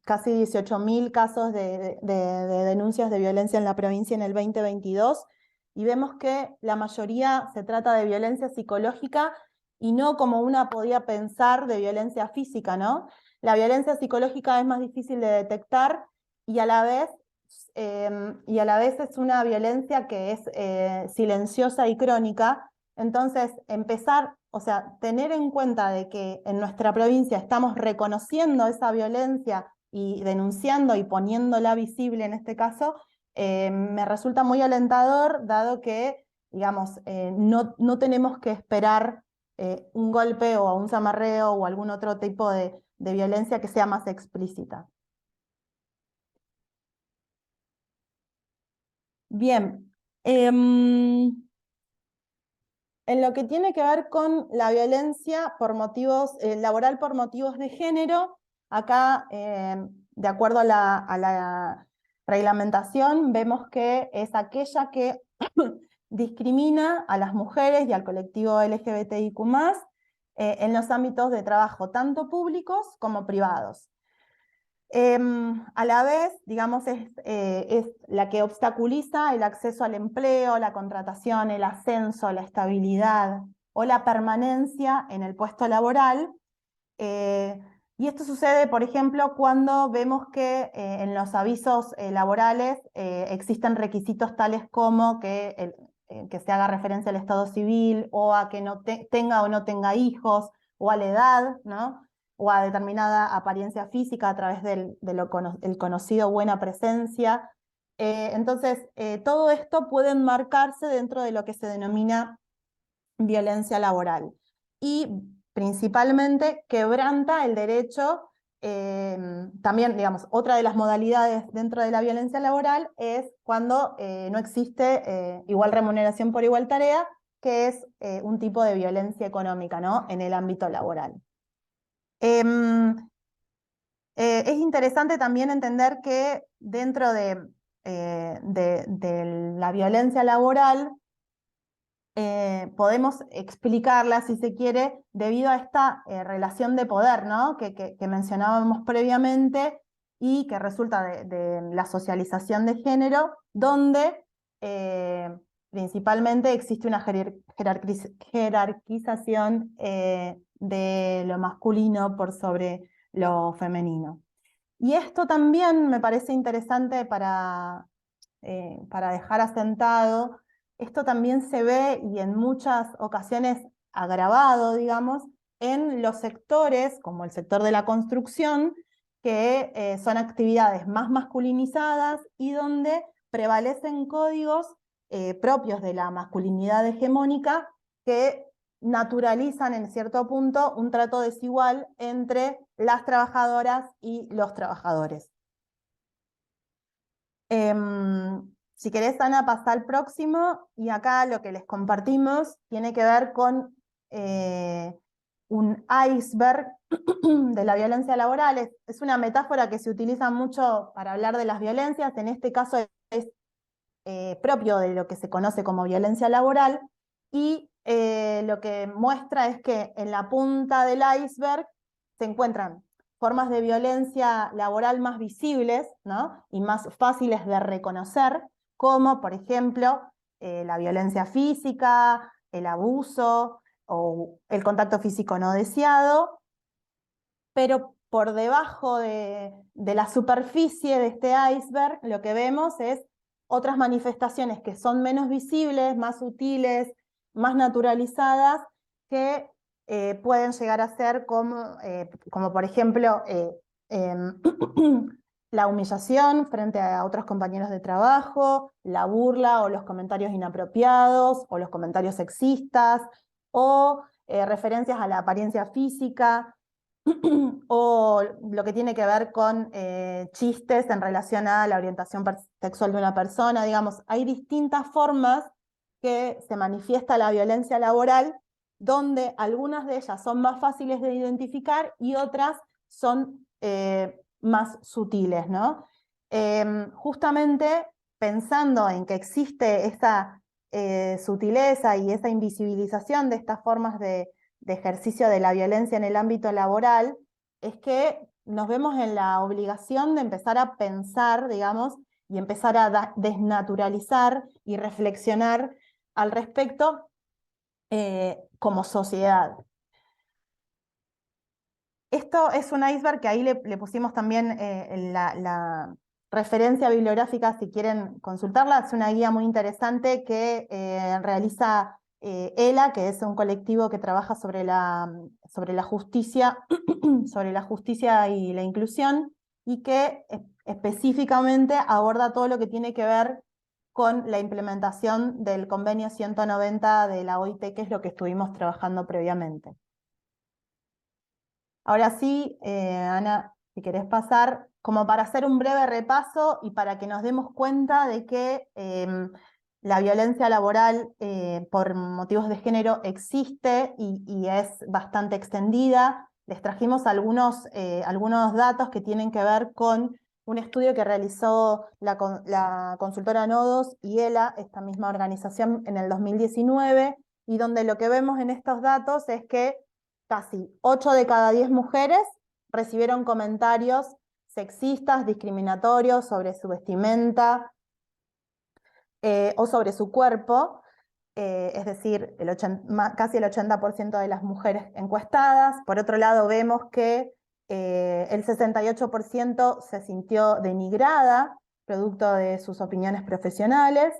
casi 18.000 casos de denuncias de violencia en la provincia en el 2022, y vemos que la mayoría se trata de violencia psicológica y no como una podía pensar de violencia física, ¿no? La violencia psicológica es más difícil de detectar y a la vez es una violencia que es silenciosa y crónica. Entonces, tener en cuenta de que en nuestra provincia estamos reconociendo esa violencia y denunciando y poniéndola visible en este caso, me resulta muy alentador, dado que, digamos, no tenemos que esperar un golpe o un zamarreo o algún otro tipo de violencia que sea más explícita. Bien. En lo que tiene que ver con la violencia por motivos, laboral por motivos de género, acá, de acuerdo a la reglamentación, vemos que es aquella que discrimina a las mujeres y al colectivo LGBTIQ+, en los ámbitos de trabajo, tanto públicos como privados. A la vez, digamos, es la que obstaculiza el acceso al empleo, la contratación, el ascenso, la estabilidad o la permanencia en el puesto laboral. Y esto sucede, por ejemplo, cuando vemos que en los avisos laborales existen requisitos tales como que se haga referencia al estado civil, o a que no tenga o no tenga hijos, o a la edad, ¿no? O a determinada apariencia física a través del conocido buena presencia. Entonces, todo esto puede enmarcarse dentro de lo que se denomina violencia laboral. Y principalmente quebranta el derecho, también, digamos, otra de las modalidades dentro de la violencia laboral es cuando no existe igual remuneración por igual tarea, que es un tipo de violencia económica, ¿no? En el ámbito laboral. Es interesante también entender que dentro de la violencia laboral podemos explicarla, si se quiere, debido a esta relación de poder, ¿no? que mencionábamos previamente y que resulta de la socialización de género, donde principalmente existe una jerarquización de lo masculino por sobre lo femenino. Y esto también me parece interesante para dejar asentado. Esto también se ve, y en muchas ocasiones agravado, digamos, en los sectores, como el sector de la construcción, que son actividades más masculinizadas y donde prevalecen códigos propios de la masculinidad hegemónica que naturalizan en cierto punto un trato desigual entre las trabajadoras y los trabajadores. Si querés, Ana, pasar al próximo, y acá lo que les compartimos tiene que ver con un iceberg de la violencia laboral. Es una metáfora que se utiliza mucho para hablar de las violencias. En este caso es propio de lo que se conoce como violencia laboral, y lo que muestra es que en la punta del iceberg se encuentran formas de violencia laboral más visibles, ¿no? Y más fáciles de reconocer, como por ejemplo la violencia física, el abuso o el contacto físico no deseado, pero por debajo de la superficie de este iceberg lo que vemos es otras manifestaciones que son menos visibles, más sutiles, más naturalizadas, que pueden llegar a ser como por ejemplo, la humillación frente a otros compañeros de trabajo, la burla o los comentarios inapropiados, o los comentarios sexistas, o referencias a la apariencia física, o lo que tiene que ver con chistes en relación a la orientación sexual de una persona. Digamos, hay distintas formas que se manifiesta la violencia laboral, donde algunas de ellas son más fáciles de identificar y otras son más sutiles, ¿no? Justamente pensando en que existe esa sutileza y esa invisibilización de estas formas de ejercicio de la violencia en el ámbito laboral, es que nos vemos en la obligación de empezar a pensar, digamos, y empezar a desnaturalizar y reflexionar al respecto como sociedad. Esto es un iceberg que ahí le pusimos también la referencia bibliográfica, si quieren consultarla. Es una guía muy interesante que realiza ELA, que es un colectivo que trabaja sobre la justicia, sobre la justicia y la inclusión, y que específicamente aborda todo lo que tiene que ver con la implementación del convenio 190 de la OIT, que es lo que estuvimos trabajando previamente. Ahora sí, Ana, si querés pasar, como para hacer un breve repaso y para que nos demos cuenta de que la violencia laboral por motivos de género existe y es bastante extendida. Les trajimos algunos datos que tienen que ver con un estudio que realizó la consultora Nodos y ELA, esta misma organización, en el 2019, y donde lo que vemos en estos datos es que casi 8 de cada 10 mujeres recibieron comentarios sexistas, discriminatorios sobre su vestimenta o sobre su cuerpo, es decir, casi el 80% de las mujeres encuestadas. Por otro lado, vemos que el 68% se sintió denigrada producto de sus opiniones profesionales,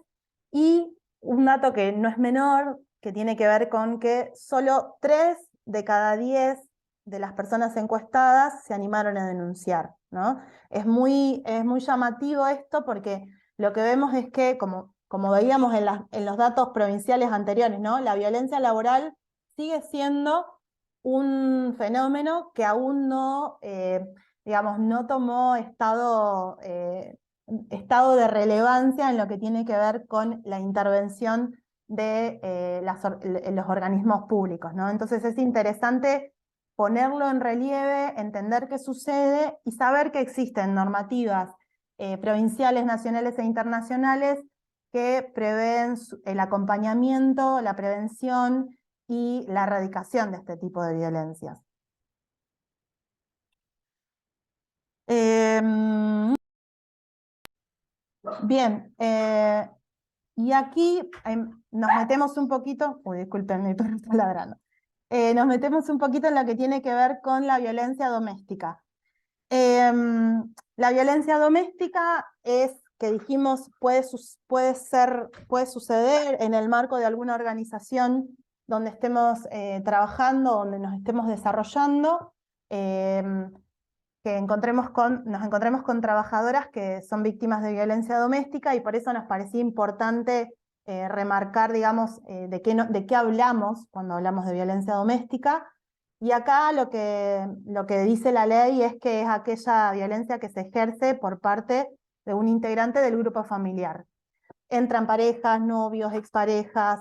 y un dato que no es menor, que tiene que ver con que solo 3 de cada 10 de las personas encuestadas se animaron a denunciar, ¿no? Es muy llamativo esto, porque lo que vemos es que, como veíamos en los datos provinciales anteriores, ¿no? La violencia laboral sigue siendo un fenómeno que aún no, digamos, no tomó estado de relevancia en lo que tiene que ver con la intervención de los organismos públicos, ¿no? Entonces es interesante ponerlo en relieve, entender qué sucede y saber que existen normativas provinciales, nacionales e internacionales que prevén el acompañamiento, la prevención y la erradicación de este tipo de violencias. Bien, y aquí nos metemos un poquito, disculpen, mi perro está ladrando. Nos metemos un poquito en lo que tiene que ver con la violencia doméstica. La violencia doméstica es, que dijimos, puede suceder en el marco de alguna organización donde estemos trabajando, donde nos estemos desarrollando, que nos encontremos con trabajadoras que son víctimas de violencia doméstica, y por eso nos parecía importante remarcar, digamos, de qué hablamos cuando hablamos de violencia doméstica. Y acá lo que dice la ley es que es aquella violencia que se ejerce por parte de un integrante del grupo familiar. Entran parejas, novios, exparejas,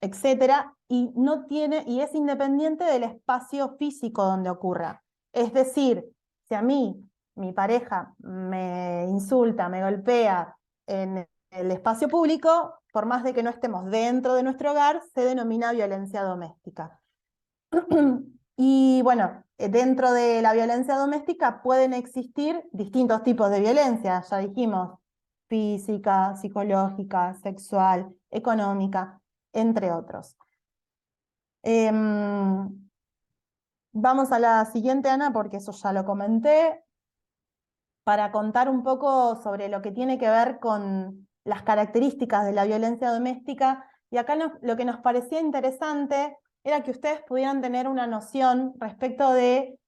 etcétera, y es independiente del espacio físico donde ocurra. Es decir, si a mí, mi pareja, me insulta, me golpea en el espacio público, por más de que no estemos dentro de nuestro hogar, se denomina violencia doméstica. Y bueno, dentro de la violencia doméstica pueden existir distintos tipos de violencia, ya dijimos, física, psicológica, sexual, económica, entre otros. Vamos a la siguiente, Ana, porque eso ya lo comenté. para contar un poco sobre lo que tiene que ver con las características de la violencia doméstica, y acá lo que nos parecía interesante era que ustedes pudieran tener una noción respecto de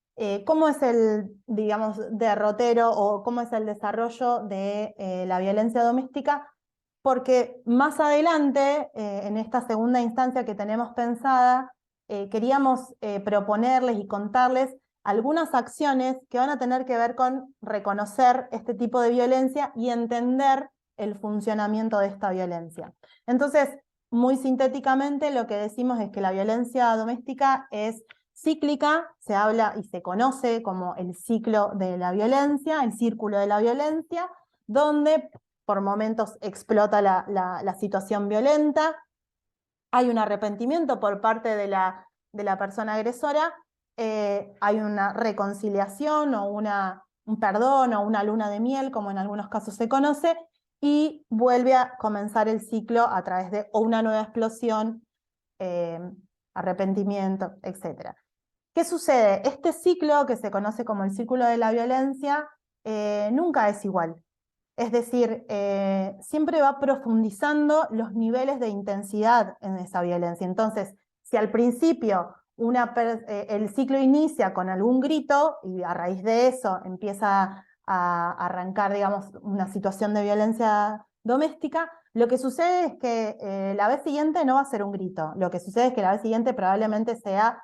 cómo es el, digamos, derrotero o cómo es el desarrollo de la violencia doméstica, porque más adelante, en esta segunda instancia que tenemos pensada, queríamos proponerles y contarles algunas acciones que van a tener que ver con reconocer este tipo de violencia y entender el funcionamiento de esta violencia. Entonces, muy sintéticamente, lo que decimos es que la violencia doméstica es cíclica, se habla y se conoce como el ciclo de la violencia, el círculo de la violencia, donde por momentos explota la situación violenta, hay un arrepentimiento por parte de la persona agresora, hay una reconciliación o un perdón o una luna de miel, como en algunos casos se conoce, y vuelve a comenzar el ciclo a través de o una nueva explosión, arrepentimiento, etc. ¿Qué sucede? Este ciclo, que se conoce como el círculo de la violencia, nunca es igual. Es decir, siempre va profundizando los niveles de intensidad en esa violencia. Entonces, si al principio el ciclo inicia con algún grito y a raíz de eso empieza a arrancar, digamos, una situación de violencia doméstica, lo que sucede es que la vez siguiente no va a ser un grito. Lo que sucede es que la vez siguiente probablemente sea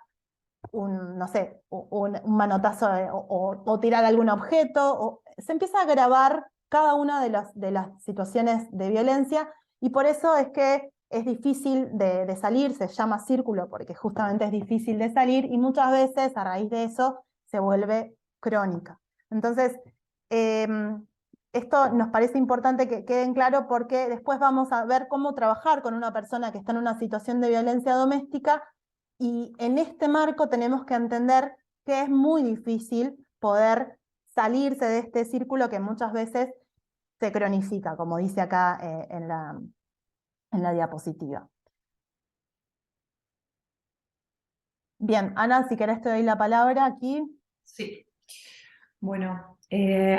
no sé, un manotazo o tirar algún objeto, o se empieza a grabar cada una de las situaciones de violencia, y por eso es que es difícil de salir, se llama círculo porque justamente es difícil de salir, y muchas veces a raíz de eso se vuelve crónica. Entonces, esto nos parece importante que quede en claro, porque después vamos a ver cómo trabajar con una persona que está en una situación de violencia doméstica. Y en este marco tenemos que entender que es muy difícil poder salirse de este círculo que muchas veces se cronifica, como dice acá en la diapositiva. Bien, Ana, si querés te doy la palabra aquí. Sí. Bueno,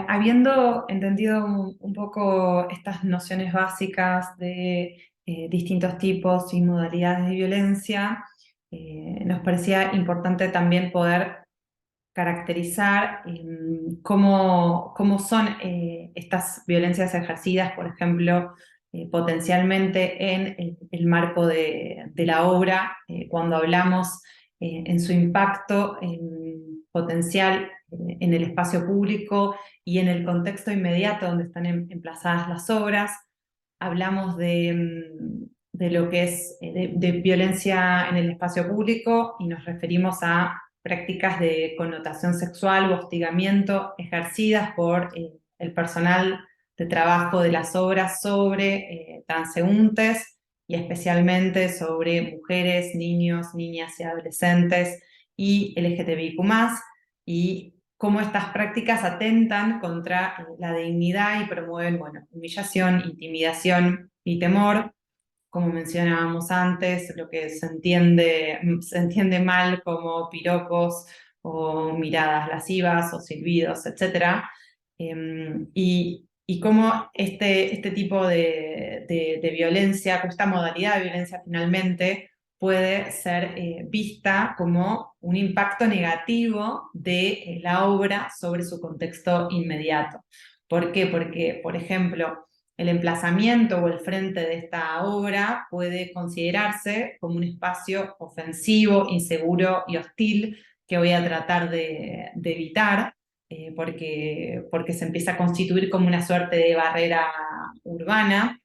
habiendo entendido un poco estas nociones básicas de distintos tipos y modalidades de violencia, nos parecía importante también poder caracterizar cómo son estas violencias ejercidas, por ejemplo, potencialmente en el marco de la obra, cuando hablamos en su impacto potencial en el espacio público y en el contexto inmediato donde están emplazadas las obras. Hablamos de lo que es de violencia en el espacio público, y nos referimos a prácticas de connotación sexual o hostigamiento ejercidas por el personal de trabajo de las obras sobre transeúntes, y especialmente sobre mujeres, niños, niñas y adolescentes y LGTBIQ+, y cómo estas prácticas atentan contra la dignidad y promueven, bueno, humillación, intimidación y temor, como mencionábamos antes, lo que se entiende mal como piropos o miradas lascivas o silbidos, etc. Y cómo este tipo de violencia, esta modalidad de violencia finalmente puede ser vista como un impacto negativo de la obra sobre su contexto inmediato. ¿Por qué? Porque, por ejemplo, el emplazamiento o el frente de esta obra puede considerarse como un espacio ofensivo, inseguro y hostil que voy a tratar de evitar, porque se empieza a constituir como una suerte de barrera urbana,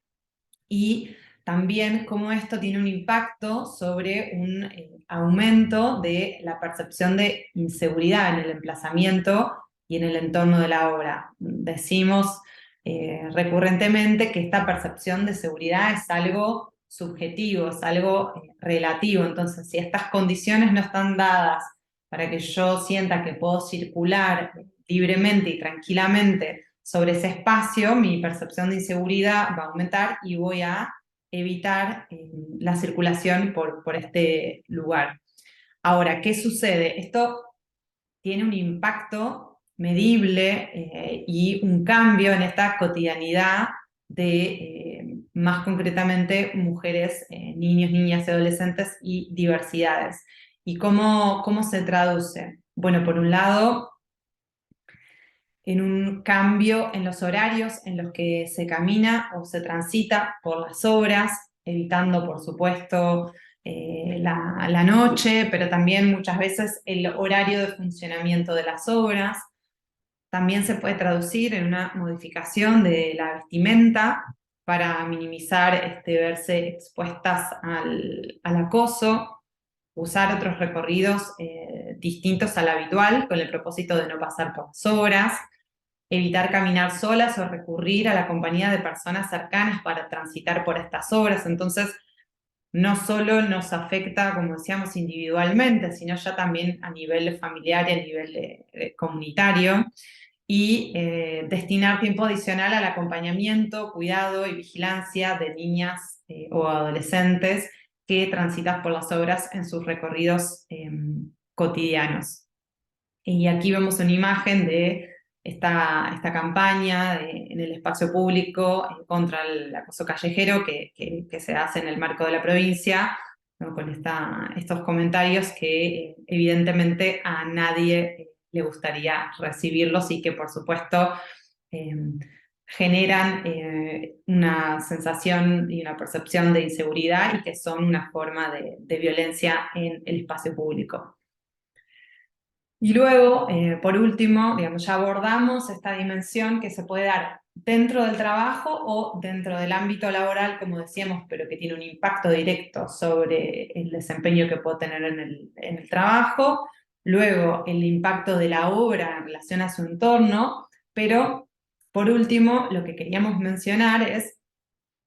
y también cómo esto tiene un impacto sobre un aumento de la percepción de inseguridad en el emplazamiento y en el entorno de la obra. Decimos recurrentemente que esta percepción de seguridad es algo subjetivo, es algo relativo. Entonces, si estas condiciones no están dadas para que yo sienta que puedo circular libremente y tranquilamente sobre ese espacio, mi percepción de inseguridad va a aumentar y voy a evitar la circulación por este lugar. Ahora, ¿qué sucede? Esto tiene un impacto medible y un cambio en esta cotidianidad de, más concretamente, mujeres, niños, niñas y adolescentes y diversidades. ¿Y cómo se traduce? Bueno, por un lado, en un cambio en los horarios en los que se camina o se transita por las obras, evitando, por supuesto, la noche, pero también muchas veces el horario de funcionamiento de las obras. También se puede traducir en una modificación de la vestimenta para minimizar verse expuestas al acoso, usar otros recorridos distintos al habitual con el propósito de no pasar por las obras, evitar caminar solas o recurrir a la compañía de personas cercanas para transitar por estas obras. Entonces, no solo nos afecta, como decíamos, individualmente, sino ya también a nivel familiar y a nivel comunitario, y destinar tiempo adicional al acompañamiento, cuidado y vigilancia de niñas o adolescentes que transitan por las obras en sus recorridos cotidianos. Y aquí vemos una imagen de esta campaña en el espacio público contra el acoso callejero que se hace en el marco de la provincia, ¿no? Con estos comentarios que evidentemente a nadie le gustaría recibirlos y que por supuesto eh, generan una sensación y una percepción de inseguridad y que son una forma de violencia en el espacio público. Y luego, por último, digamos, ya abordamos esta dimensión que se puede dar dentro del trabajo o dentro del ámbito laboral, como decíamos, pero que tiene un impacto directo sobre el desempeño que puede tener en el trabajo. Luego, el impacto de la obra en relación a su entorno. Pero, por último, lo que queríamos mencionar es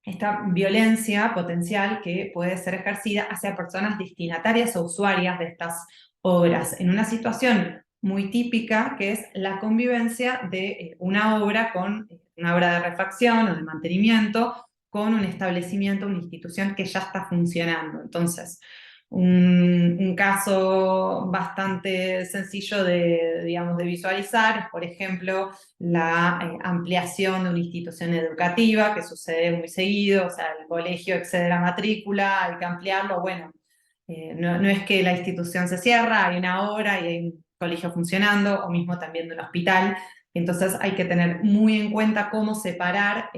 esta violencia potencial que puede ser ejercida hacia personas destinatarias o usuarias de estas obras, en una situación muy típica que es la convivencia de una obra con una obra de refacción o de mantenimiento con un establecimiento, una institución que ya está funcionando. Entonces, un caso bastante sencillo digamos, de visualizar es, por ejemplo, la ampliación de una institución educativa, que sucede muy seguido, o sea, el colegio excede la matrícula, hay que ampliarlo, bueno, no es que la institución se cierra, hay una obra y hay un colegio funcionando, o mismo también de un hospital, entonces hay que tener muy en cuenta cómo separar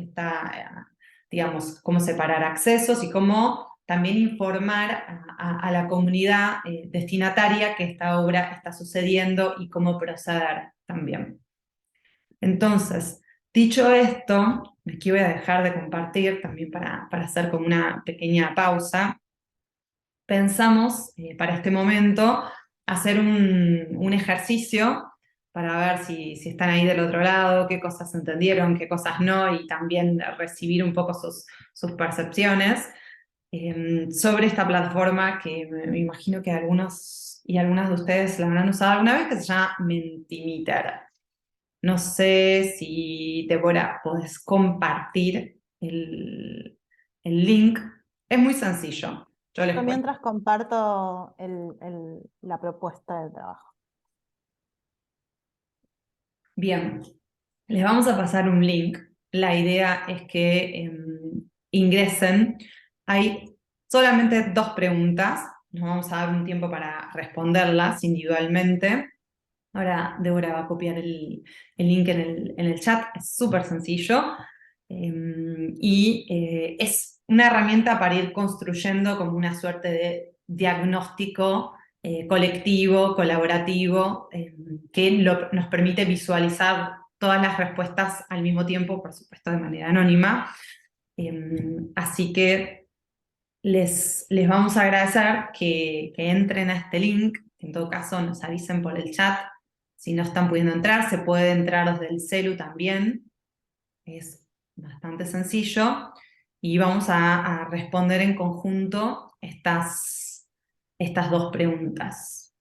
digamos, cómo separar accesos y cómo también informar a la comunidad destinataria que esta obra está sucediendo y cómo proceder también. Entonces, dicho esto, aquí voy a dejar de compartir también para hacer como una pequeña pausa. Pensamos para este momento hacer un ejercicio para ver si están ahí del otro lado, qué cosas entendieron, qué cosas no, y también recibir un poco sus percepciones sobre esta plataforma que me imagino que algunos y algunas de ustedes la habrán usado alguna vez, que se llama Mentimeter. No sé si, Débora, podés compartir el link. Es muy sencillo. Yo les Yo cuento. mientras comparto la propuesta de trabajo. Bien, les vamos a pasar un link. La idea es que ingresen. Hay solamente 2 preguntas. Nos vamos a dar un tiempo para responderlas individualmente. Ahora Débora va a copiar el link en el chat. Es súper sencillo. Y es una herramienta para ir construyendo como una suerte de diagnóstico colectivo, colaborativo, que nos permite visualizar todas las respuestas al mismo tiempo, por supuesto de manera anónima. Así que les vamos a agradecer que entren a este link. En todo caso, nos avisen por el chat si no están pudiendo entrar. Se puede entrar desde el celu también. Es bastante sencillo. Y vamos a responder en conjunto estas 2 preguntas.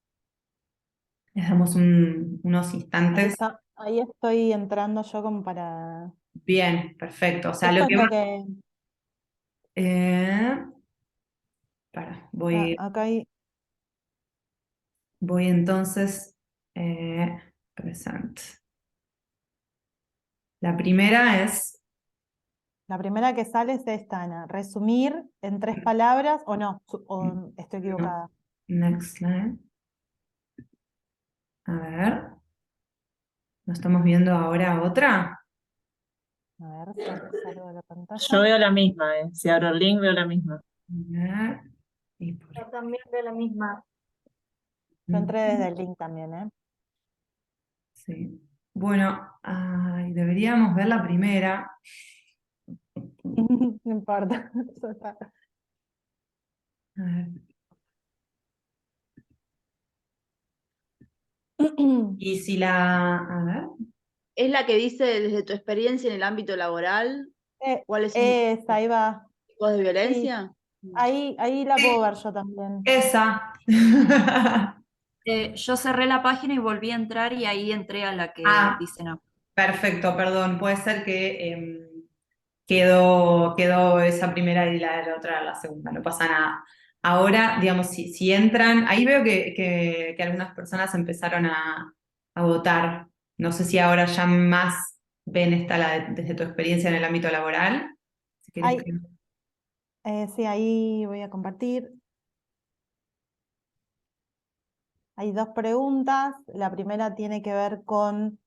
Les damos unos instantes. Ahí estoy entrando yo como para... Bien, perfecto. O sea, Esto lo es que lo va... que... acá hay... voy entonces... present. La primera es, La primera que sale es esta, Ana. Resumir en 3 palabras, o no, o estoy equivocada. next slide. A ver, ¿no estamos viendo ahora otra? A ver, salgo de la Yo pantalla. veo la misma, si abro el link veo la misma. A ver, y por Yo también veo la misma. Yo entré aquí. desde el link también, ¿eh? Sí. Bueno, ay, deberíamos ver la primera. No importa. Ya está. A ver. Y si la, a ver, Es la que dice desde tu experiencia en el ámbito laboral, ¿cuáles son los Esa, ahí va. tipos de Sí, violencia? ahí la puedo ver yo también. esa. Yo cerré la página y volví a entrar y ahí entré a la que Ah, dice no. perfecto, perdón. Puede ser que quedó esa primera y la otra la segunda, no pasa nada. Ahora, digamos, si entran, ahí veo que algunas personas empezaron a votar. No sé si ahora ya más ven esta desde tu experiencia en el ámbito laboral. Si querés Ahí, sí, ahí voy a compartir. Hay 2 preguntas. La primera tiene que ver con,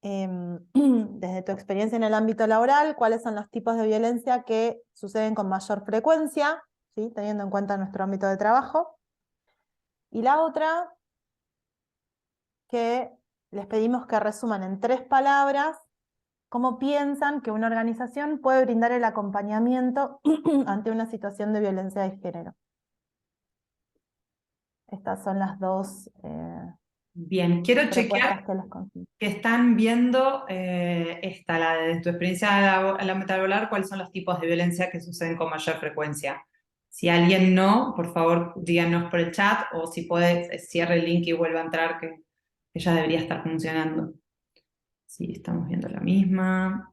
desde tu experiencia en el ámbito laboral, cuáles son los tipos de violencia que suceden con mayor frecuencia, ¿sí? Teniendo en cuenta nuestro ámbito de trabajo. Y la otra, que les pedimos que resuman en 3 palabras cómo piensan que una organización puede brindar el acompañamiento ante una situación de violencia de género. Estas son las 2 bien, quiero propuestas chequear que les consigo. que están viendo esta, la de tu experiencia en la laboral, cuáles son los tipos de violencia que suceden con mayor frecuencia. Si alguien no, por favor díganos por el chat o si puede cierre el link y vuelva a entrar que ya debería estar funcionando. Sí, estamos viendo la misma.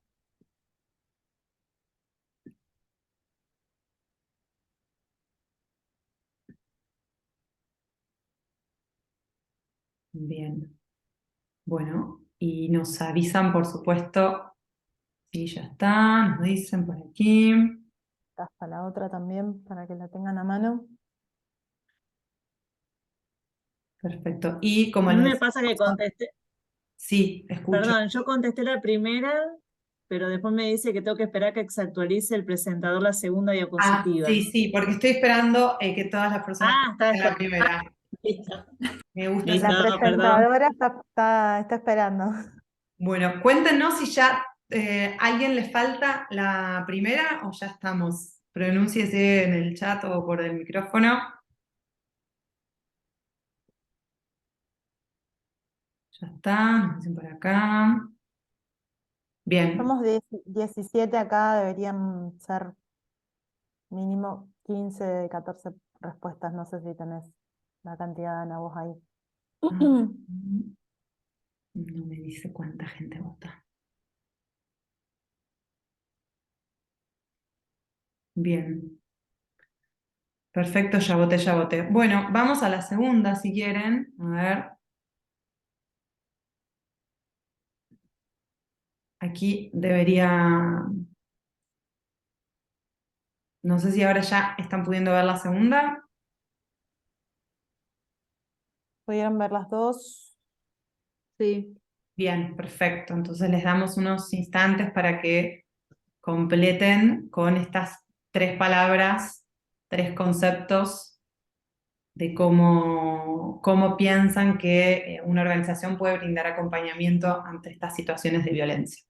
Bien. Bueno, y nos avisan, por supuesto, si ya está, nos dicen por aquí. Hasta la otra también, para que la tengan a mano. Perfecto. Y A como mí les me decía, pasa que contesté, sí, escucho. perdón, yo contesté la primera, pero después me dice que tengo que esperar que se actualice el presentador la segunda Ah, diapositiva. sí, sí, porque estoy esperando que todas las personas Ah, está, en la está. primera. Listo. Me gusta esa. La Listo, perdón. presentadora está esperando. Bueno, cuéntenos si ya a alguien le falta la primera o ya estamos. Pronúnciese en el chat o por el micrófono. Ya está, nos dicen por acá. Bien, Somos 17 acá, deberían ser mínimo 15, 14 respuestas. No sé si tenés la cantidad de Ana vos ahí. ah, no me dice cuánta gente vota. Bien, perfecto, ya voté, ya voté. Bueno, vamos a la segunda si quieren. A ver, aquí debería, no sé si ahora ya están pudiendo ver la segunda. ¿Pudieron ver las dos? Sí. Bien, perfecto. Entonces les damos unos instantes para que completen con estas 3 palabras, 3 conceptos de cómo piensan que una organización puede brindar acompañamiento ante estas situaciones de violencia.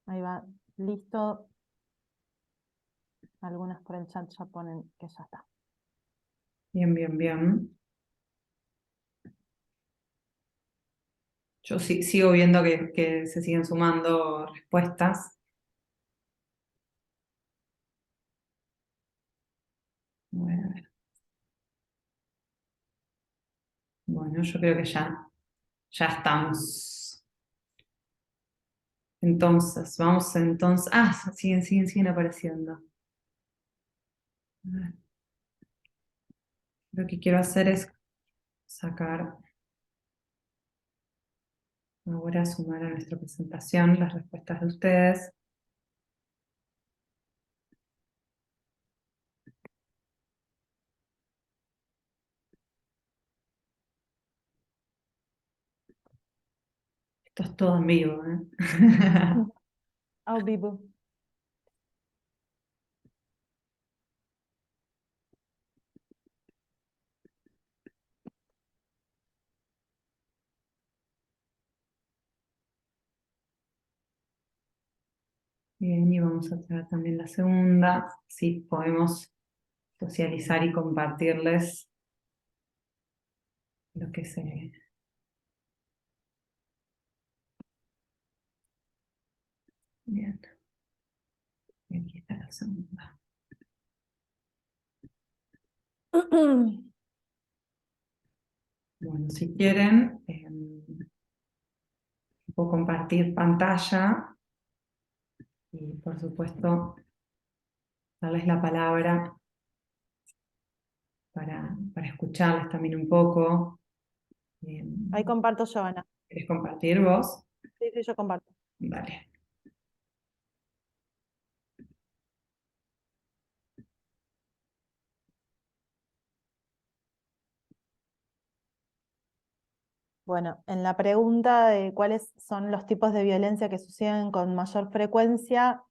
Ahí va, listo. Algunas por el chat ya ponen que ya está. Bien, bien, bien. Yo sigo viendo que se siguen sumando respuestas. Bueno, bueno, yo creo que ya estamos. Entonces, vamos entonces. Ah, siguen apareciendo. A ver, lo que quiero hacer es sacar, ahora sumar a nuestra presentación las respuestas de ustedes. Esto es todo en vivo, ¿eh? Ao vivo. Bien, y vamos a hacer también la segunda. Sí, podemos socializar y compartirles lo que se... Bien. Y aquí está la segunda. Bueno, si quieren, puedo compartir pantalla y por supuesto darles la palabra para escucharles también un poco. Ahí comparto yo, Ana. ¿Querés compartir vos? Sí, sí, yo comparto. Dale. Bueno, en la pregunta de cuáles son los tipos de violencia que suceden con mayor frecuencia,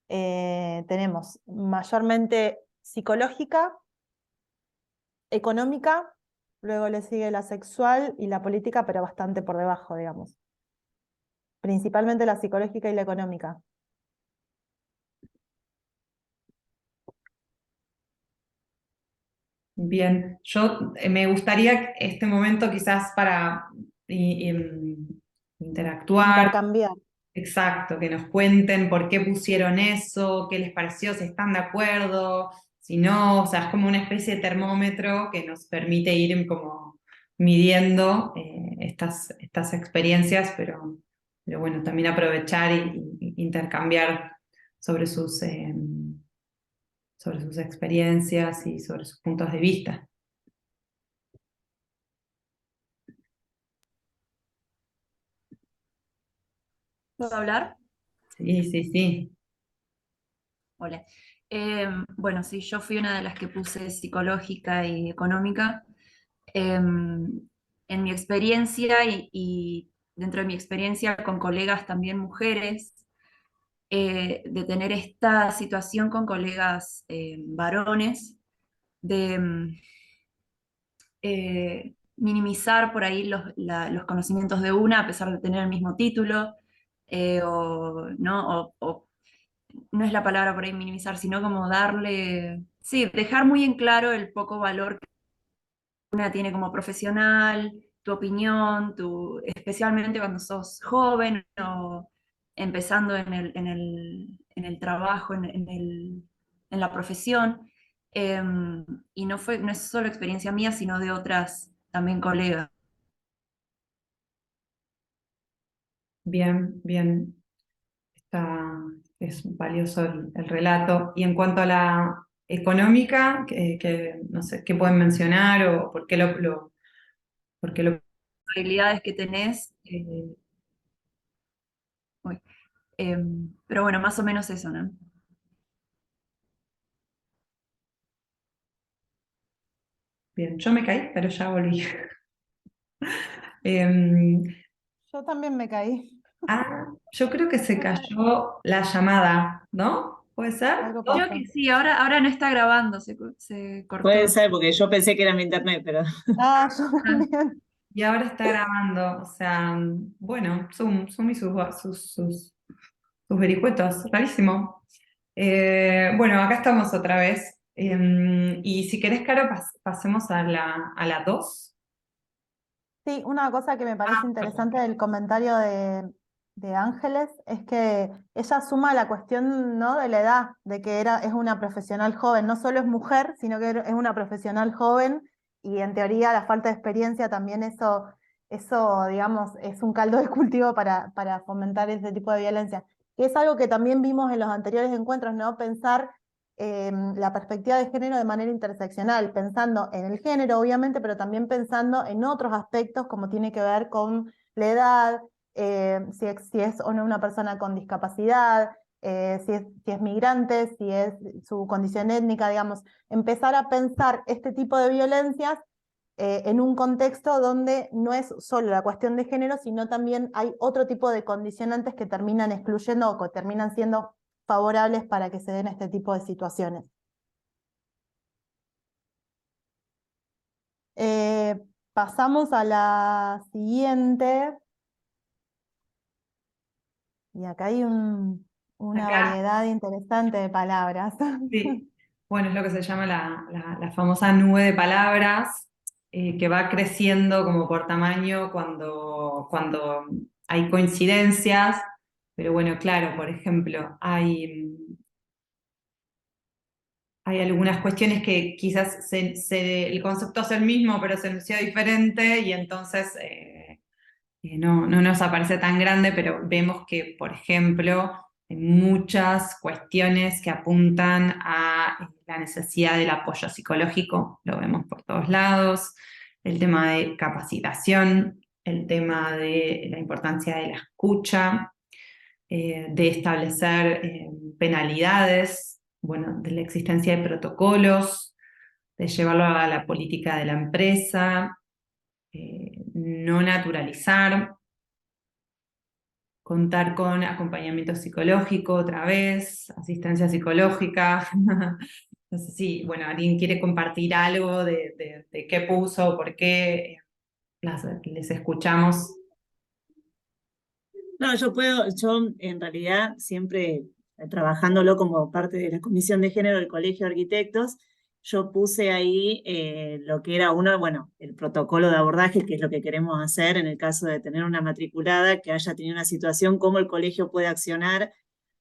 tenemos mayormente psicológica, económica, luego le sigue la sexual y la política, pero bastante por debajo, digamos. Principalmente la psicológica y la económica. Bien, yo me gustaría este momento quizás para interactuar. Intercambiar. Exacto, que nos cuenten por qué pusieron eso, qué les pareció, si están de acuerdo, si no, o sea, es como una especie de termómetro que nos permite ir como midiendo estas experiencias, pero bueno, también aprovechar y intercambiar sobre sobre sus experiencias y sobre sus puntos de vista. ¿Puedo hablar? Sí, sí, sí. Hola. Bueno, sí, yo fui una de las que puse psicológica y económica. En mi experiencia y dentro de mi experiencia con colegas también mujeres, de tener esta situación con colegas varones, de minimizar por ahí los conocimientos de una a pesar de tener el mismo título, ¿no? O no es la palabra por ahí minimizar, sino como darle, sí, dejar muy en claro el poco valor que una tiene como profesional, tu opinión, especialmente cuando sos joven o empezando en el trabajo, en la profesión. Y no es solo experiencia mía, sino de otras también colegas. Bien, bien. Es valioso el relato. Y en cuanto a la económica, no sé, ¿qué pueden mencionar o por qué lo... Habilidades que tenés. Uy, pero bueno, más o menos eso, ¿no? Bien, yo me caí, pero ya volví. Em, Yo también me caí. yo creo que se cayó la llamada, ¿no? ¿Puede ser? Algo Creo pasó. que sí, ahora no está grabando, se cortó. Puede ser, porque yo pensé que era mi internet, pero Ah, yo también. Y ahora está grabando, o sea, bueno, Zoom y sus tus vericuetos, rarísimo. Bueno, acá estamos otra vez. Y si querés, Caro, pasemos a la 2. Sí, una cosa que me parece interesante del comentario de Ángeles es que ella suma la cuestión, ¿no?, de la edad, de que es una profesional joven, no solo es mujer, sino que es una profesional joven, y en teoría la falta de experiencia también eso, digamos, es un caldo de cultivo para fomentar ese tipo de violencia. Que es algo que también vimos en los anteriores encuentros, ¿no? Pensar la perspectiva de género de manera interseccional, pensando en el género, obviamente, pero también pensando en otros aspectos como tiene que ver con la edad, si es o no una persona con discapacidad, si es migrante, si es su condición étnica, digamos, empezar a pensar este tipo de violencias en un contexto donde no es solo la cuestión de género, sino también hay otro tipo de condicionantes que terminan excluyendo o que terminan siendo favorables para que se den este tipo de situaciones. Pasamos a la siguiente. Y acá hay una Acá. variedad interesante de palabras. Sí, bueno, es lo que se llama la famosa nube de palabras, que va creciendo como por tamaño cuando hay coincidencias, pero bueno, claro, por ejemplo, hay algunas cuestiones que quizás el concepto es el mismo, pero se enunció diferente y entonces no nos aparece tan grande, pero vemos que, por ejemplo, hay muchas cuestiones que apuntan a la necesidad del apoyo psicológico, lo vemos por todos lados, el tema de capacitación, el tema de la importancia de la escucha, de establecer penalidades, bueno, de la existencia de protocolos, de llevarlo a la política de la empresa, no naturalizar, contar con acompañamiento psicológico otra vez, asistencia psicológica. No sé si, bueno, alguien quiere compartir algo de qué puso, por qué, les escuchamos. No, yo en realidad siempre trabajándolo como parte de la Comisión de Género del Colegio de Arquitectos, yo puse ahí lo que era bueno, el protocolo de abordaje, que es lo que queremos hacer en el caso de tener una matriculada que haya tenido una situación, cómo el colegio puede accionar.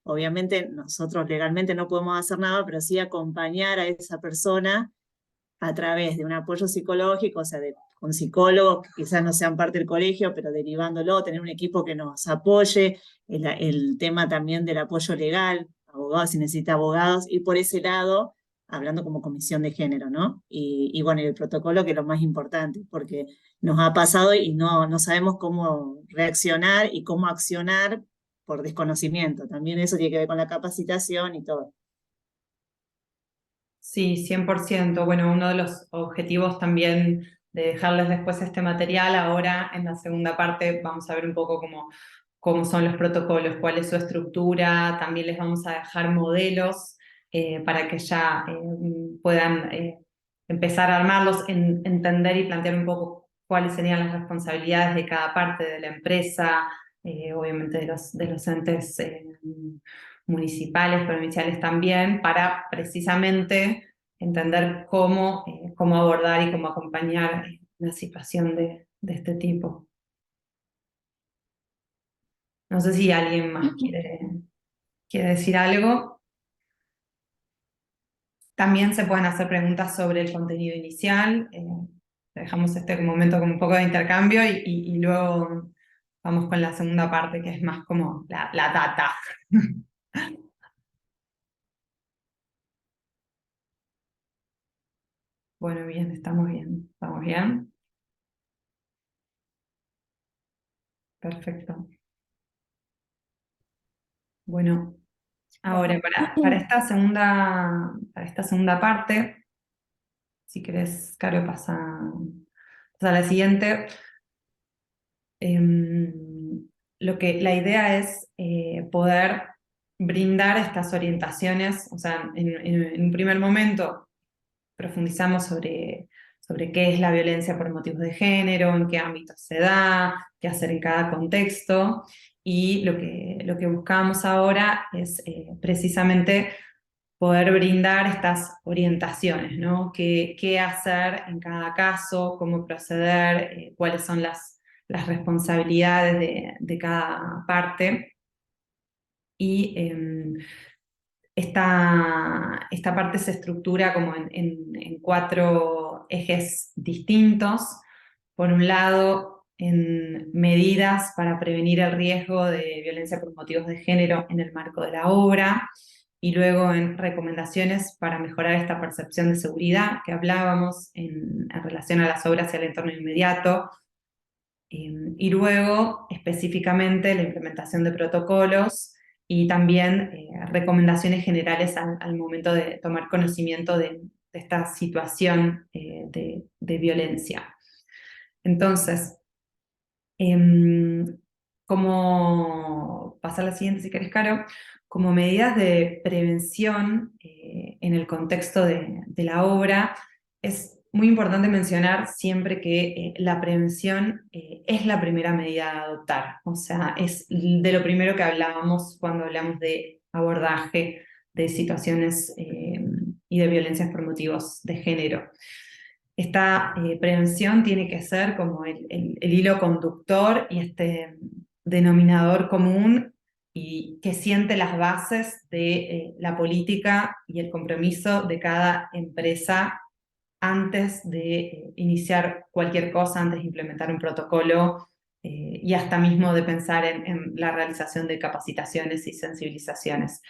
Obviamente nosotros legalmente no podemos hacer nada, pero sí acompañar a esa persona a través de un apoyo psicológico, o sea, con psicólogos que quizás no sean parte del colegio, pero derivándolo, tener un equipo que nos apoye, el tema también del apoyo legal, abogados, si necesita abogados, y por ese lado, hablando como comisión de género, ¿no? Y bueno, el protocolo que es lo más importante, porque nos ha pasado y no sabemos cómo reaccionar y cómo accionar por desconocimiento. También eso tiene que ver con la capacitación y todo. Sí, 100%. Bueno, uno de los objetivos también de dejarles después este material, ahora en la segunda parte vamos a ver un poco cómo son los protocolos, cuál es su estructura, también les vamos a dejar modelos para que ya puedan empezar a armarlos, entender y plantear un poco cuáles serían las responsabilidades de cada parte de la empresa, obviamente de los entes municipales, provinciales también, para precisamente entender cómo abordar y cómo acompañar una situación de este tipo. No sé si alguien más quiere decir algo. También se pueden hacer preguntas sobre el contenido inicial. Dejamos este momento como un poco de intercambio y luego vamos con la segunda parte, que es más como la data. Bueno, bien, estamos bien. ¿Estamos bien? Perfecto. Bueno, ahora para esta segunda parte, si querés, Caro, pasa a la siguiente. La idea es poder brindar estas orientaciones, o sea, en un primer momento profundizamos sobre qué es la violencia por motivos de género, en qué ámbitos se da, qué hacer en cada contexto, y lo que buscamos ahora es precisamente poder brindar estas orientaciones, ¿no? Qué hacer en cada caso, cómo proceder, cuáles son las responsabilidades de cada parte. Y esta parte se estructura como en 4 ejes distintos. Por un lado, en medidas para prevenir el riesgo de violencia por motivos de género en el marco de la obra, y luego en recomendaciones para mejorar esta percepción de seguridad que hablábamos en relación a las obras y al entorno inmediato, y luego específicamente la implementación de protocolos y también recomendaciones generales al momento de tomar conocimiento de esta situación de violencia. Entonces, como pasa a la siguiente si querés, Caro, como medidas de prevención en el contexto de la obra, es muy importante mencionar siempre que la prevención es la primera medida a adoptar, o sea, es de lo primero que hablábamos cuando hablamos de abordaje de situaciones y de violencias por motivos de género. Esta prevención tiene que ser como el hilo conductor y este denominador común y que siente las bases de la política y el compromiso de cada empresa antes de iniciar cualquier cosa, antes de implementar un protocolo y hasta mismo de pensar en la realización de capacitaciones y sensibilizaciones.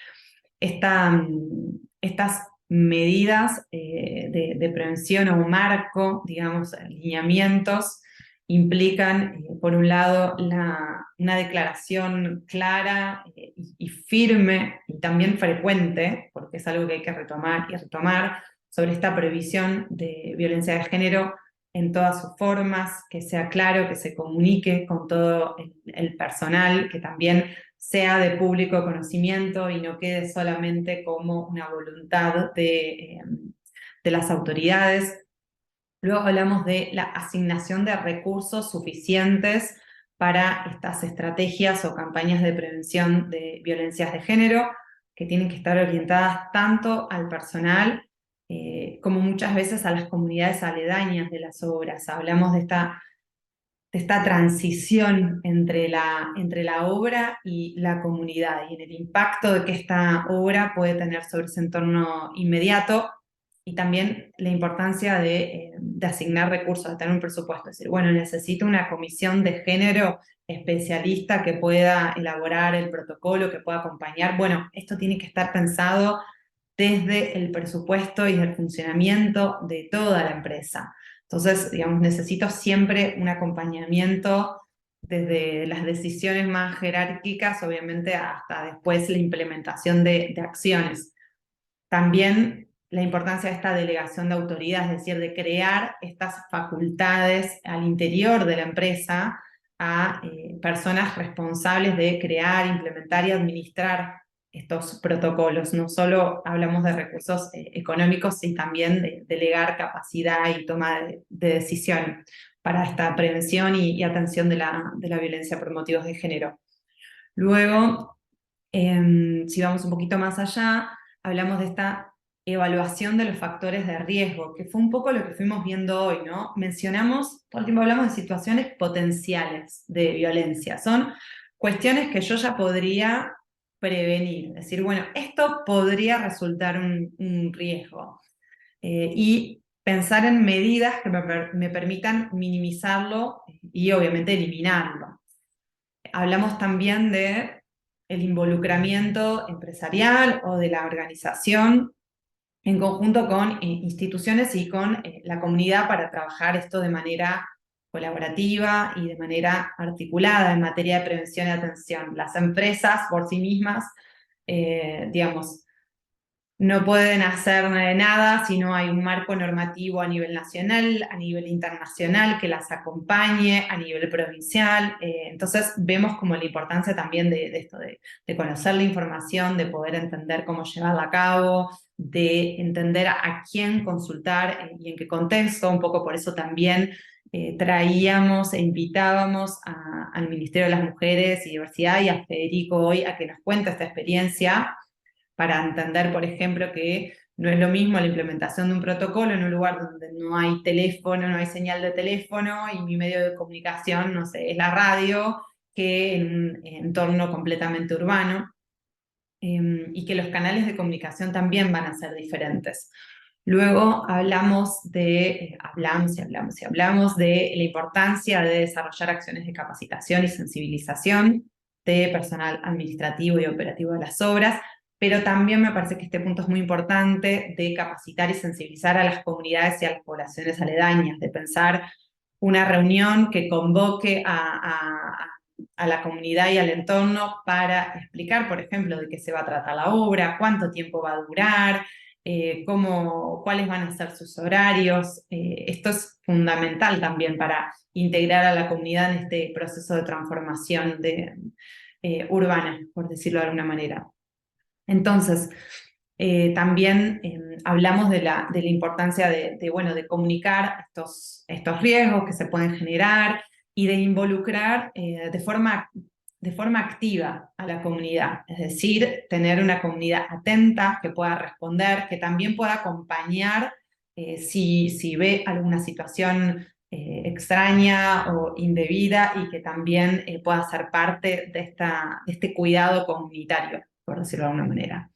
Estas medidas de prevención o marco, digamos, lineamientos, implican, por un lado, una declaración clara y firme y también frecuente, porque es algo que hay que retomar y retomar, sobre esta previsión de violencia de género en todas sus formas, que sea claro, que se comunique con todo el personal, que también sea de público conocimiento y no quede solamente como una voluntad de las autoridades. Luego hablamos de la asignación de recursos suficientes para estas estrategias o campañas de prevención de violencias de género, que tienen que estar orientadas tanto al personal como muchas veces a las comunidades aledañas de las obras. Hablamos de esta transición entre la obra y la comunidad y en el impacto de que esta obra puede tener sobre ese entorno inmediato y también la importancia de asignar recursos, de tener un presupuesto. Es decir, bueno, necesito una comisión de género especialista que pueda elaborar el protocolo, que pueda acompañar. Bueno, esto tiene que estar pensado desde el presupuesto y el funcionamiento de toda la empresa. Entonces, digamos, necesito siempre un acompañamiento desde las decisiones más jerárquicas, obviamente, hasta después la implementación de acciones. También la importancia de esta delegación de autoridad, es decir, de crear estas facultades al interior de la empresa a personas responsables de crear, implementar y administrar estos protocolos. No solo hablamos de recursos económicos, sino también de delegar capacidad y toma de decisión para esta prevención y atención de la violencia por motivos de género. Luego, si vamos un poquito más allá, hablamos de esta evaluación de los factores de riesgo, que fue un poco lo que fuimos viendo hoy, ¿no? Mencionamos, todo el tiempo hablamos de situaciones potenciales de violencia, son cuestiones que yo ya podría prevenir, es decir, bueno, esto podría resultar un riesgo, y pensar en medidas que me permitan minimizarlo y obviamente eliminarlo. Hablamos también de el involucramiento empresarial o de la organización en conjunto con instituciones y con la comunidad para trabajar esto de manera colaborativa y de manera articulada en materia de prevención y atención. Las empresas por sí mismas, digamos, no pueden hacer nada si no hay un marco normativo a nivel nacional, a nivel internacional que las acompañe, a nivel provincial. Entonces vemos como la importancia también de esto, de conocer la información, de poder entender cómo llevarla a cabo, de entender a quién consultar y en qué contexto. Un poco por eso también traíamos e invitábamos al Ministerio de las Mujeres y Diversidad y a Federico hoy a que nos cuente esta experiencia para entender, por ejemplo, que no es lo mismo la implementación de un protocolo en un lugar donde no hay teléfono, no hay señal de teléfono y mi medio de comunicación, no sé, es la radio, que en un entorno completamente urbano, y que los canales de comunicación también van a ser diferentes. Luego hablamos de la importancia de desarrollar acciones de capacitación y sensibilización de personal administrativo y operativo de las obras, pero también me parece que este punto es muy importante de capacitar y sensibilizar a las comunidades y a las poblaciones aledañas, de pensar una reunión que convoque a la comunidad y al entorno para explicar, por ejemplo, de qué se va a tratar la obra, cuánto tiempo va a durar, cuáles van a ser sus horarios. Esto es fundamental también para integrar a la comunidad en este proceso de transformación urbana, por decirlo de alguna manera. Entonces, también hablamos de la importancia de comunicar estos riesgos que se pueden generar y de involucrar de forma activa a la comunidad, es decir, tener una comunidad atenta que pueda responder, que también pueda acompañar si ve alguna situación extraña o indebida y que también pueda ser parte de este cuidado comunitario, por decirlo de alguna manera.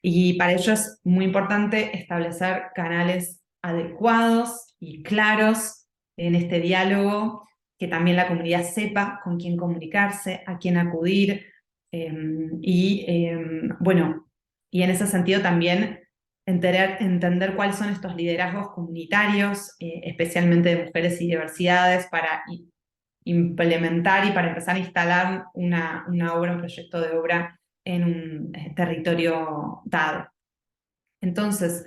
Y para ello es muy importante establecer canales adecuados y claros en este diálogo, que también la comunidad sepa con quién comunicarse, a quién acudir, y en ese sentido también entender cuáles son estos liderazgos comunitarios, especialmente de mujeres y diversidades, para implementar y para empezar a instalar una obra, un proyecto de obra en un territorio dado. Entonces,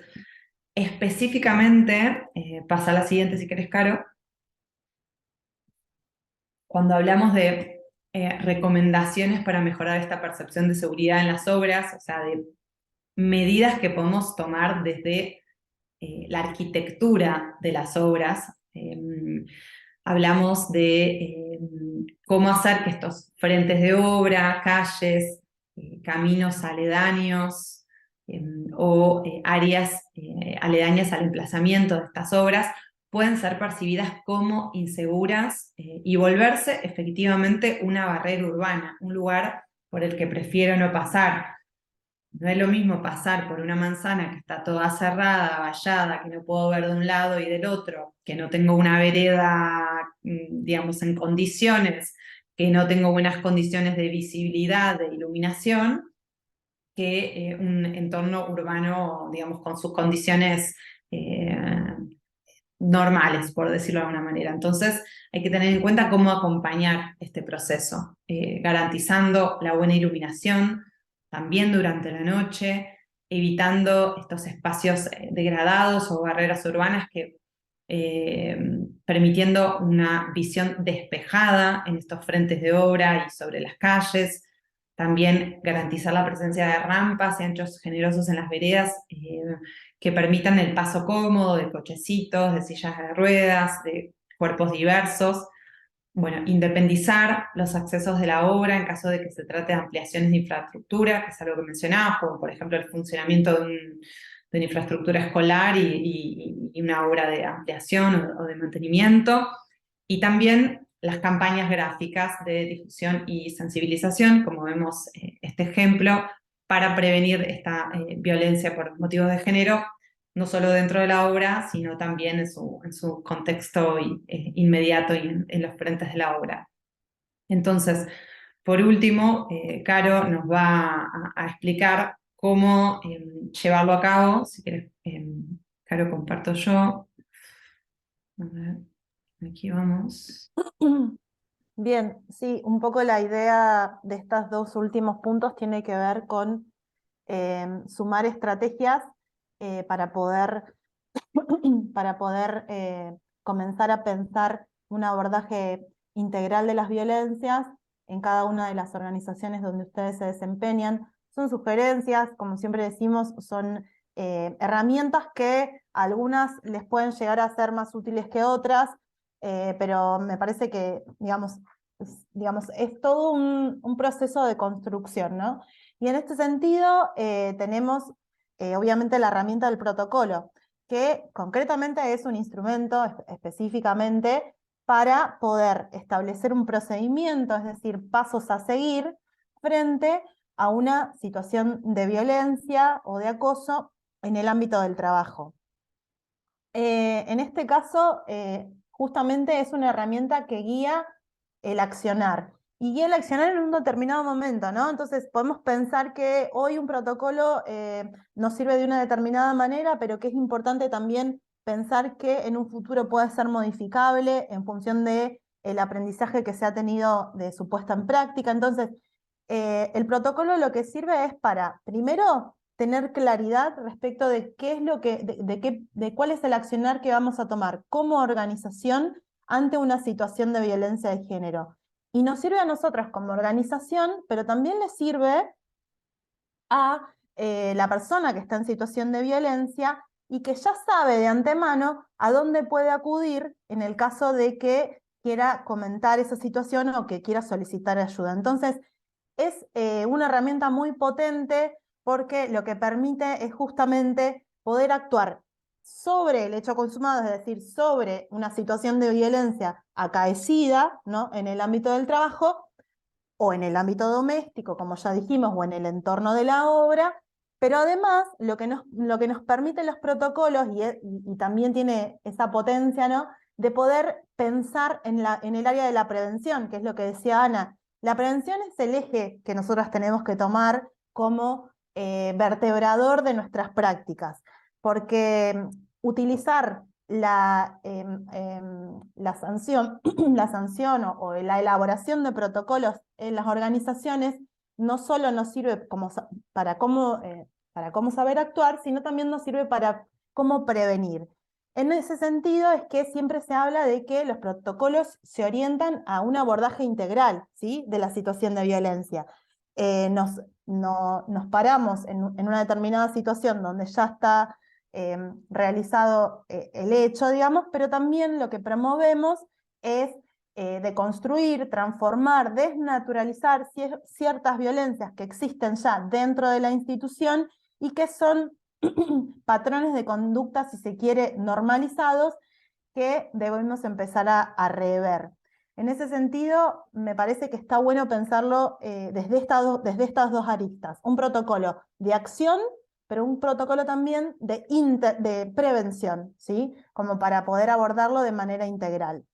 específicamente, pasa a la siguiente si querés, Caro. Cuando hablamos de recomendaciones para mejorar esta percepción de seguridad en las obras, o sea, de medidas que podemos tomar desde la arquitectura de las obras, hablamos de cómo hacer que estos frentes de obra, calles, caminos aledaños o áreas aledañas al emplazamiento de estas obras pueden ser percibidas como inseguras y volverse efectivamente una barrera urbana, un lugar por el que prefiero no pasar. No es lo mismo pasar por una manzana que está toda cerrada, vallada, que no puedo ver de un lado y del otro, que no tengo una vereda, digamos, en condiciones, que no tengo buenas condiciones de visibilidad, de iluminación, que un entorno urbano, digamos, con sus condiciones normales, por decirlo de alguna manera. Entonces, hay que tener en cuenta cómo acompañar este proceso, garantizando la buena iluminación, también durante la noche, evitando estos espacios degradados o barreras urbanas permitiendo una visión despejada en estos frentes de obra y sobre las calles. También garantizar la presencia de rampas y anchos generosos en las veredas que permitan el paso cómodo de cochecitos, de sillas de ruedas, de cuerpos diversos. Bueno, independizar los accesos de la obra en caso de que se trate de ampliaciones de infraestructura, que es algo que mencionaba, como por ejemplo el funcionamiento de una infraestructura escolar y una obra de ampliación o de mantenimiento. Y también las campañas gráficas de difusión y sensibilización, como vemos este ejemplo, para prevenir esta violencia por motivos de género, no solo dentro de la obra, sino también en su contexto inmediato y en los frentes de la obra. Entonces, por último, Caro nos va a explicar cómo llevarlo a cabo. Si querés, Caro, comparto yo. A ver, aquí vamos. Bien, sí, un poco la idea de estos dos últimos puntos tiene que ver con sumar estrategias para poder comenzar a pensar un abordaje integral de las violencias en cada una de las organizaciones donde ustedes se desempeñan. Son sugerencias, como siempre decimos, son herramientas que algunas les pueden llegar a ser más útiles que otras. pero me parece que, digamos, es todo un proceso de construcción, ¿no? Y en este sentido tenemos obviamente la herramienta del protocolo, que concretamente es un instrumento específicamente para poder establecer un procedimiento, es decir, pasos a seguir frente a una situación de violencia o de acoso en el ámbito del trabajo. En este caso, justamente es una herramienta que guía el accionar. Y guía el accionar en un determinado momento, ¿no? Entonces podemos pensar que hoy un protocolo nos sirve de una determinada manera, pero que es importante también pensar que en un futuro puede ser modificable en función del aprendizaje que se ha tenido de su puesta en práctica. Entonces, el protocolo lo que sirve es para, primero, tener claridad respecto de qué es lo que, de cuál es el accionar que vamos a tomar como organización ante una situación de violencia de género. Y nos sirve a nosotros como organización, pero también le sirve a la persona que está en situación de violencia y que ya sabe de antemano a dónde puede acudir en el caso de que quiera comentar esa situación o que quiera solicitar ayuda. Entonces, es una herramienta muy potente porque lo que permite es justamente poder actuar sobre el hecho consumado, es decir, sobre una situación de violencia acaecida, ¿no?, en el ámbito del trabajo o en el ámbito doméstico, como ya dijimos, o en el entorno de la obra, pero además lo que nos permiten los protocolos, y también tiene esa potencia, ¿no?, de poder pensar en el área de la prevención, que es lo que decía Ana. La prevención es el eje que nosotros tenemos que tomar como vertebrador de nuestras prácticas, porque utilizar la sanción, la sanción o la elaboración de protocolos en las organizaciones no solo nos sirve para cómo saber actuar, sino también nos sirve para cómo prevenir. En ese sentido es que siempre se habla de que los protocolos se orientan a un abordaje integral, ¿sí?, de la situación de violencia. Nos paramos en una determinada situación donde ya está realizado el hecho, digamos, pero también lo que promovemos es deconstruir, transformar, desnaturalizar ciertas violencias que existen ya dentro de la institución y que son patrones de conducta, si se quiere, normalizados, que debemos empezar a rever. En ese sentido, me parece que está bueno pensarlo desde estas dos aristas. Un protocolo de acción, pero un protocolo también de prevención, ¿sí?, como para poder abordarlo de manera integral.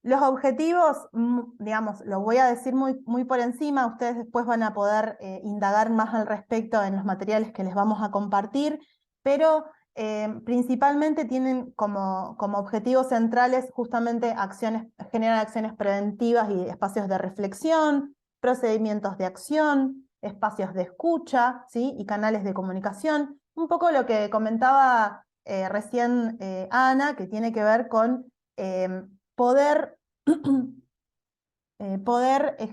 Los objetivos, digamos, lo voy a decir muy por encima, ustedes después van a poder indagar más al respecto en los materiales que les vamos a compartir, pero principalmente tienen como objetivos centrales justamente generar acciones preventivas y espacios de reflexión, procedimientos de acción, espacios de escucha, ¿sí?, y canales de comunicación. Un poco lo que comentaba recién Ana, que tiene que ver con poder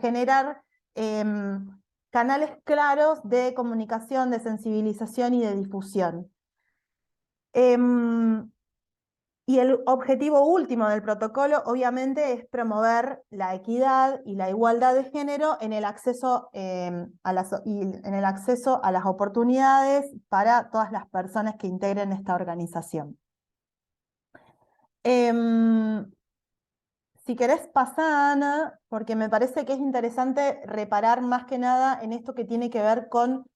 generar canales claros de comunicación, de sensibilización y de difusión. Y el objetivo último del protocolo, obviamente, es promover la equidad y la igualdad de género en el acceso, a las oportunidades para todas las personas que integren esta organización. Si querés pasar, Ana, porque me parece que es interesante reparar más que nada en esto que tiene que ver con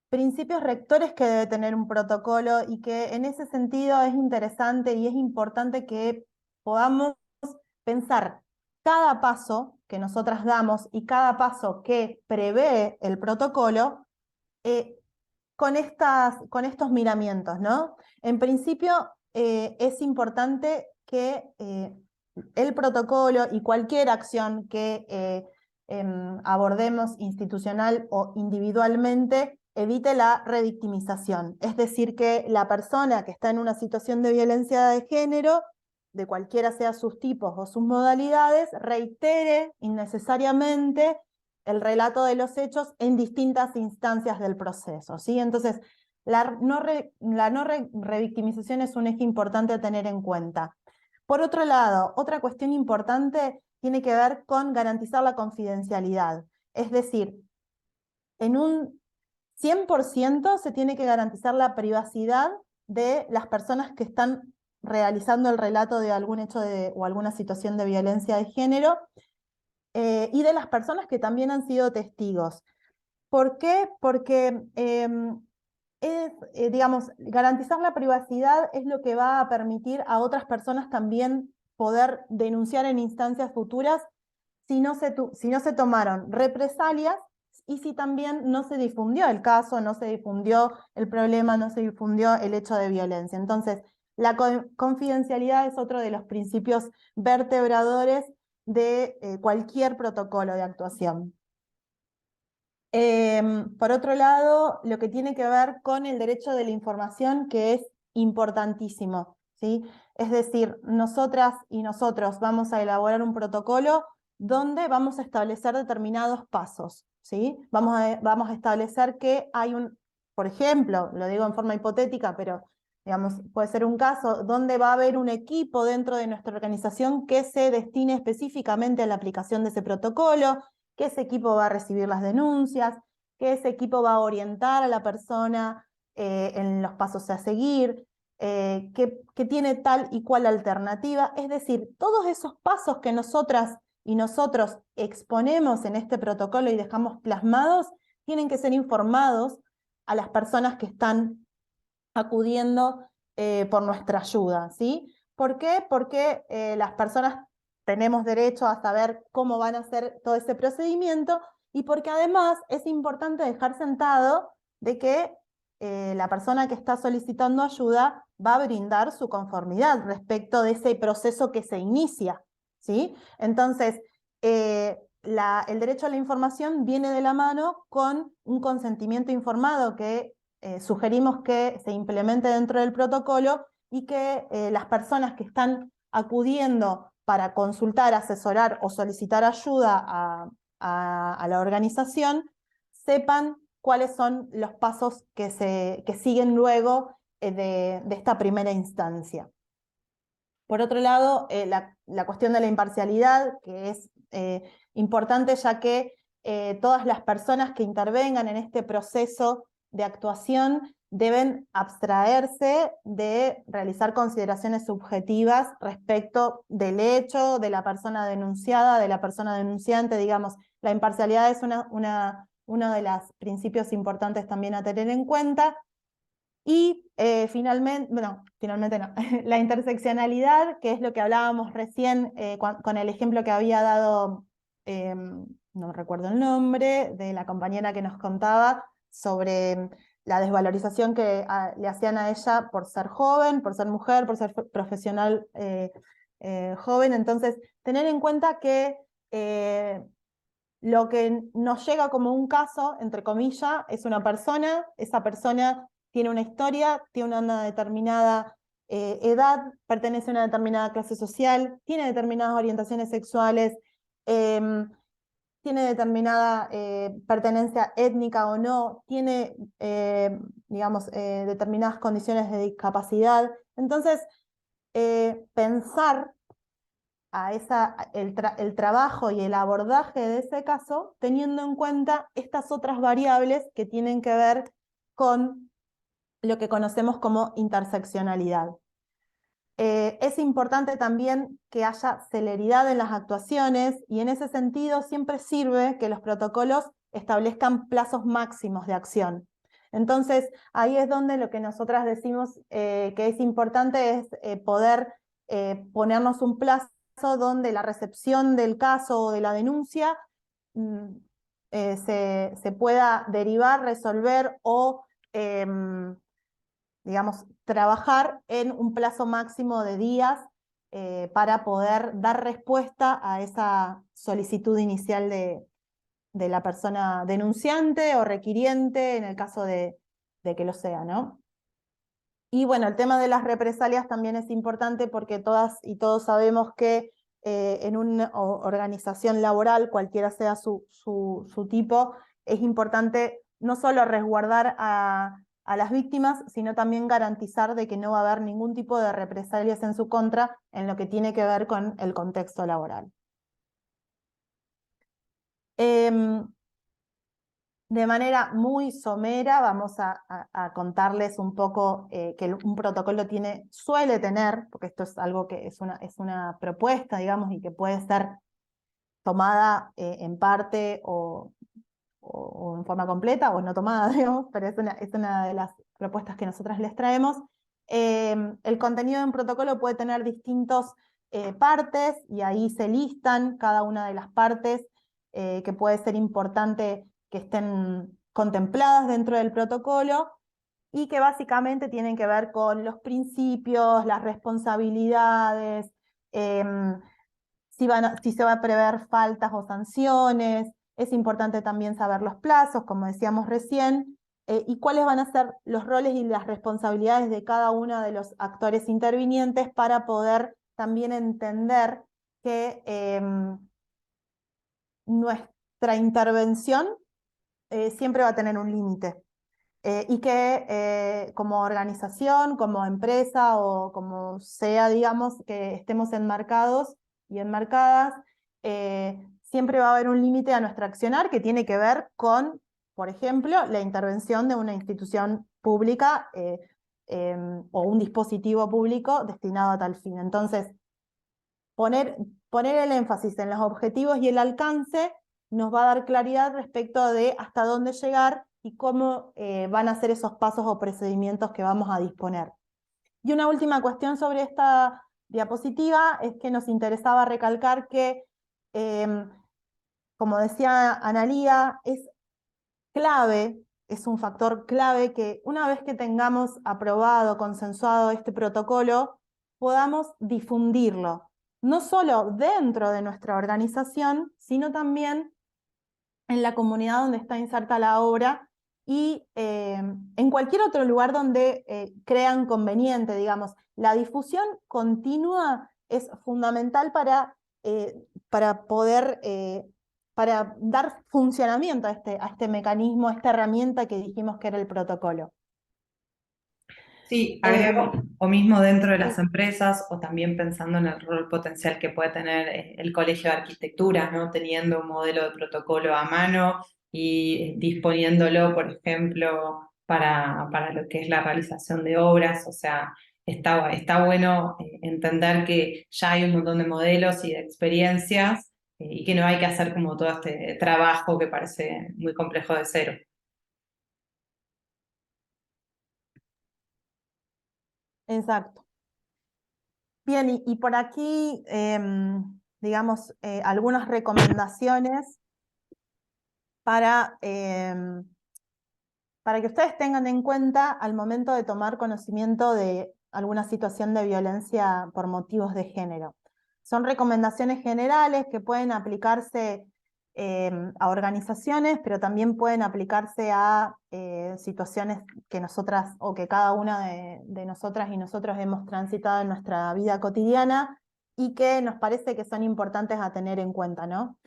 principios rectores que debe tener un protocolo y que en ese sentido es interesante y es importante que podamos pensar cada paso que nosotras damos y cada paso que prevé el protocolo con estos miramientos, ¿no? En principio es importante que el protocolo y cualquier acción que abordemos institucional o individualmente evite la revictimización. Es decir, que la persona que está en una situación de violencia de género, de cualquiera sea sus tipos o sus modalidades, reitere innecesariamente el relato de los hechos en distintas instancias del proceso, ¿sí? Entonces, La no revictimización es un eje importante a tener en cuenta. Por otro lado, otra cuestión importante tiene que ver con garantizar la confidencialidad. Es decir, en un 100% se tiene que garantizar la privacidad de las personas que están realizando el relato de algún hecho o alguna situación de violencia de género, y de las personas que también han sido testigos. ¿Por qué? Porque digamos, garantizar la privacidad es lo que va a permitir a otras personas también poder denunciar en instancias futuras si no se tomaron represalias y si también no se difundió el caso, no se difundió el problema, no se difundió el hecho de violencia. Entonces, la confidencialidad es otro de los principios vertebradores de cualquier protocolo de actuación. Por otro lado, lo que tiene que ver con el derecho de la información, que es importantísimo, ¿sí? Es decir, nosotras y nosotros vamos a elaborar un protocolo donde vamos a establecer determinados pasos, ¿sí? Vamos a establecer que hay por ejemplo, lo digo en forma hipotética, pero digamos, puede ser un caso donde va a haber un equipo dentro de nuestra organización que se destine específicamente a la aplicación de ese protocolo, que ese equipo va a recibir las denuncias, que ese equipo va a orientar a la persona en los pasos a seguir, que tiene tal y cual alternativa. Es decir, todos esos pasos que nosotras y nosotros exponemos en este protocolo y dejamos plasmados, tienen que ser informados a las personas que están acudiendo por nuestra ayuda, ¿sí? ¿Por qué? Porque las personas tenemos derecho a saber cómo van a hacer todo ese procedimiento y porque además es importante dejar sentado de que la persona que está solicitando ayuda va a brindar su conformidad respecto de ese proceso que se inicia, ¿sí? Entonces, el derecho a la información viene de la mano con un consentimiento informado que sugerimos que se implemente dentro del protocolo y que las personas que están acudiendo para consultar, asesorar o solicitar ayuda a la organización sepan cuáles son los pasos que siguen luego de esta primera instancia. Por otro lado, la cuestión de la imparcialidad, que es importante ya que todas las personas que intervengan en este proceso de actuación deben abstraerse de realizar consideraciones subjetivas respecto del hecho, de la persona denunciada, de la persona denunciante. Digamos, la imparcialidad es uno de los principios importantes también a tener en cuenta. Y finalmente no, la interseccionalidad, que es lo que hablábamos recién con el ejemplo que había dado, no recuerdo el nombre, de la compañera que nos contaba sobre la desvalorización que le hacían a ella por ser joven, por ser mujer, por ser profesional joven. Entonces, tener en cuenta que lo que nos llega como un caso, entre comillas, es una persona, esa persona tiene una historia, tiene una determinada edad, pertenece a una determinada clase social, tiene determinadas orientaciones sexuales, tiene determinada pertenencia étnica o no, tiene, digamos, determinadas condiciones de discapacidad. Entonces, pensar el trabajo y el abordaje de ese caso teniendo en cuenta estas otras variables que tienen que ver con lo que conocemos como interseccionalidad. Es importante también que haya celeridad en las actuaciones y en ese sentido siempre sirve que los protocolos establezcan plazos máximos de acción. Entonces, ahí es donde lo que nosotras decimos que es importante es poder ponernos un plazo donde la recepción del caso o de la denuncia se pueda derivar, resolver o digamos, trabajar en un plazo máximo de días para poder dar respuesta a esa solicitud inicial de la persona denunciante o requiriente, en el caso de que lo sea, ¿no? Y bueno, el tema de las represalias también es importante porque todas y todos sabemos que en una organización laboral, cualquiera sea su tipo, es importante no solo resguardar a a las víctimas, sino también garantizar de que no va a haber ningún tipo de represalias en su contra en lo que tiene que ver con el contexto laboral. De manera muy somera vamos a contarles un poco que un protocolo suele tener, porque esto es algo que es una propuesta, digamos, y que puede ser tomada en parte o en forma completa o no tomada, digamos, pero es una de las propuestas que nosotras les traemos. El contenido de un protocolo puede tener distintas partes y ahí se listan cada una de las partes que puede ser importante que estén contempladas dentro del protocolo y que básicamente tienen que ver con los principios, las responsabilidades, si se va a prever faltas o sanciones. Es importante también saber los plazos, como decíamos recién, y cuáles van a ser los roles y las responsabilidades de cada uno de los actores intervinientes para poder también entender que nuestra intervención siempre va a tener un límite. Y que como organización, como empresa o como sea, digamos, que estemos enmarcados y enmarcadas, siempre va a haber un límite a nuestro accionar que tiene que ver con, por ejemplo, la intervención de una institución pública o un dispositivo público destinado a tal fin. Entonces, poner el énfasis en los objetivos y el alcance nos va a dar claridad respecto de hasta dónde llegar y cómo van a ser esos pasos o procedimientos que vamos a disponer. Y una última cuestión sobre esta diapositiva es que nos interesaba recalcar que, como decía Analía, es clave, es un factor clave que una vez que tengamos aprobado, consensuado este protocolo, podamos difundirlo, no solo dentro de nuestra organización, sino también en la comunidad donde está inserta la obra y en cualquier otro lugar donde crean conveniente, digamos. La difusión continua es fundamental para poder, para dar funcionamiento a este mecanismo, a esta herramienta que dijimos que era el protocolo. Sí, agrego, o mismo dentro de las empresas, o también pensando en el rol potencial que puede tener el Colegio de Arquitectura, ¿no? Teniendo un modelo de protocolo a mano y disponiéndolo, por ejemplo, para lo que es la realización de obras. O sea, está bueno entender que ya hay un montón de modelos y de experiencias y que no hay que hacer como todo este trabajo que parece muy complejo de cero. Exacto. Bien, y por aquí, digamos, algunas recomendaciones para que ustedes tengan en cuenta al momento de tomar conocimiento de alguna situación de violencia por motivos de género. Son recomendaciones generales que pueden aplicarse a organizaciones, pero también pueden aplicarse a situaciones que nosotras o que cada una de nosotras y nosotros hemos transitado en nuestra vida cotidiana y que nos parece que son importantes a tener en cuenta, ¿no?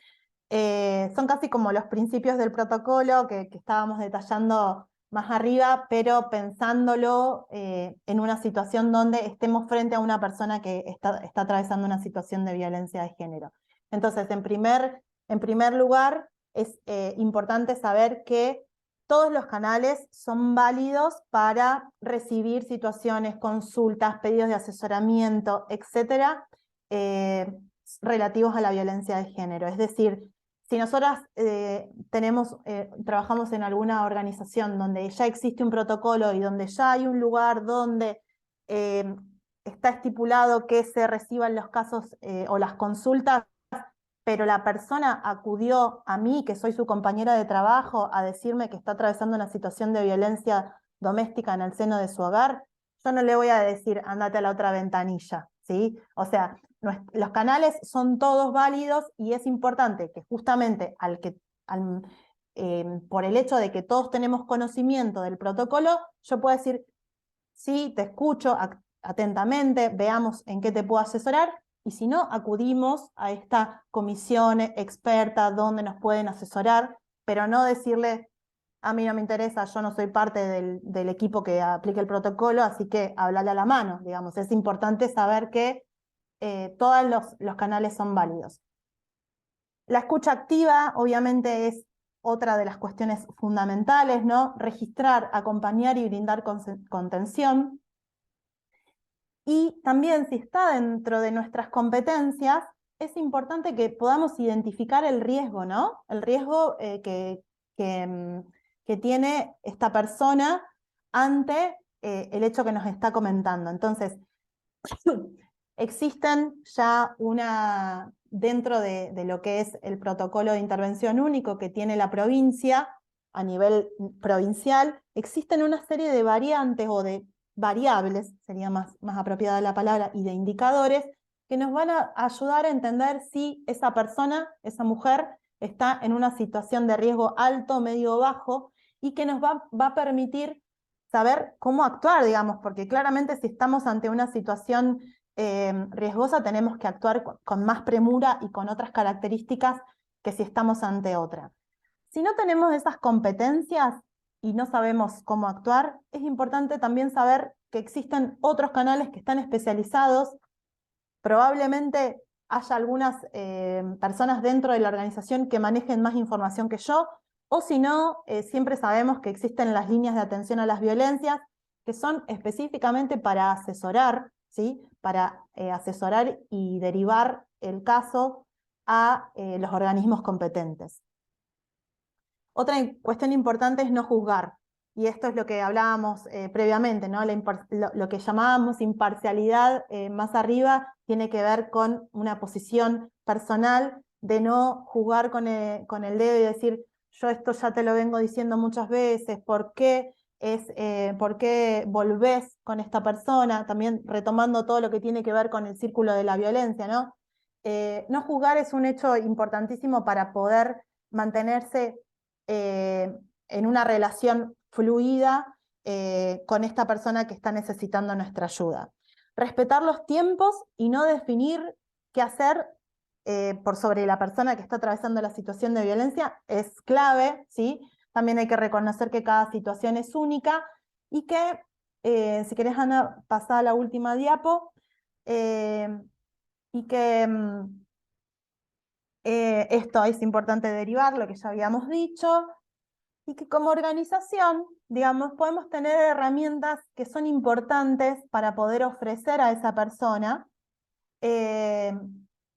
Son casi como los principios del protocolo que estábamos detallando más arriba, pero pensándolo en una situación donde estemos frente a una persona que está atravesando una situación de violencia de género. Entonces, en primer lugar, es importante saber que todos los canales son válidos para recibir situaciones, consultas, pedidos de asesoramiento, etcétera, relativos a la violencia de género. Es decir, si nosotras trabajamos en alguna organización donde ya existe un protocolo y donde ya hay un lugar donde está estipulado que se reciban los casos o las consultas, pero la persona acudió a mí, que soy su compañera de trabajo, a decirme que está atravesando una situación de violencia doméstica en el seno de su hogar, yo no le voy a decir, andate a la otra ventanilla, ¿sí? O sea, los canales son todos válidos y es importante que justamente por el hecho de que todos tenemos conocimiento del protocolo, yo puedo decir, sí, te escucho atentamente, veamos en qué te puedo asesorar, y si no, acudimos a esta comisión experta donde nos pueden asesorar, pero no decirle, a mí no me interesa, yo no soy parte del equipo que aplique el protocolo, así que háblale a la mano, digamos. Es importante saber que todos los canales son válidos. La escucha activa, obviamente, es otra de las cuestiones fundamentales, ¿no? Registrar, acompañar y brindar contención. Y también, si está dentro de nuestras competencias, es importante que podamos identificar el riesgo, ¿no? El riesgo que tiene esta persona ante el hecho que nos está comentando. Entonces, existen ya dentro de lo que es el protocolo de intervención único que tiene la provincia, a nivel provincial, existen una serie de variantes o de variables, sería más apropiada la palabra, y de indicadores que nos van a ayudar a entender si esa persona, esa mujer, está en una situación de riesgo alto, medio o bajo, y que nos va a permitir saber cómo actuar, digamos, porque claramente si estamos ante una situación riesgosa tenemos que actuar con más premura y con otras características que si estamos ante otra. Si no tenemos esas competencias y no sabemos cómo actuar, es importante también saber que existen otros canales que están especializados. Probablemente haya algunas personas dentro de la organización que manejen más información que yo, o si no, siempre sabemos que existen las líneas de atención a las violencias, que son específicamente para asesorar, ¿sí? Para asesorar y derivar el caso a los organismos competentes. Otra cuestión importante es no juzgar, y esto es lo que hablábamos previamente, ¿no? Lo que llamábamos imparcialidad más arriba tiene que ver con una posición personal de no juzgar con el dedo y decir, yo esto ya te lo vengo diciendo muchas veces, ¿por qué volvés con esta persona? También retomando todo lo que tiene que ver con el círculo de la violencia, ¿no? No juzgar es un hecho importantísimo para poder mantenerse en una relación fluida con esta persona que está necesitando nuestra ayuda. Respetar los tiempos y no definir qué hacer por sobre la persona que está atravesando la situación de violencia es clave, ¿sí? También hay que reconocer que cada situación es única y que, si querés, Ana, pasá a la última diapo, y que esto es importante derivar, lo que ya habíamos dicho, y que como organización, digamos, podemos tener herramientas que son importantes para poder ofrecer a esa persona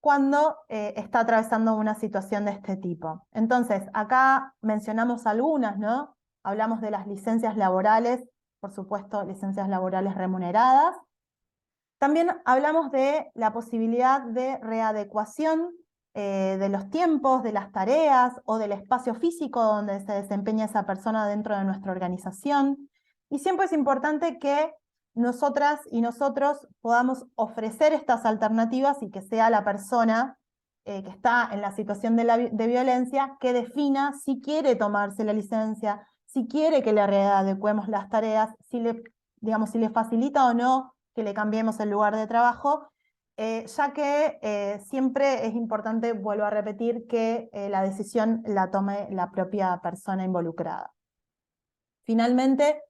cuando está atravesando una situación de este tipo. Entonces, acá mencionamos algunas, ¿no? Hablamos de las licencias laborales, por supuesto, licencias laborales remuneradas. También hablamos de la posibilidad de readecuación de los tiempos, de las tareas o del espacio físico donde se desempeña esa persona dentro de nuestra organización. Y siempre es importante que nosotras y nosotros podamos ofrecer estas alternativas y que sea la persona que está en la situación de violencia que defina si quiere tomarse la licencia, si quiere que le readecuemos las tareas, si le facilita o no que le cambiemos el lugar de trabajo, ya que siempre es importante, vuelvo a repetir, que la decisión la tome la propia persona involucrada. Finalmente,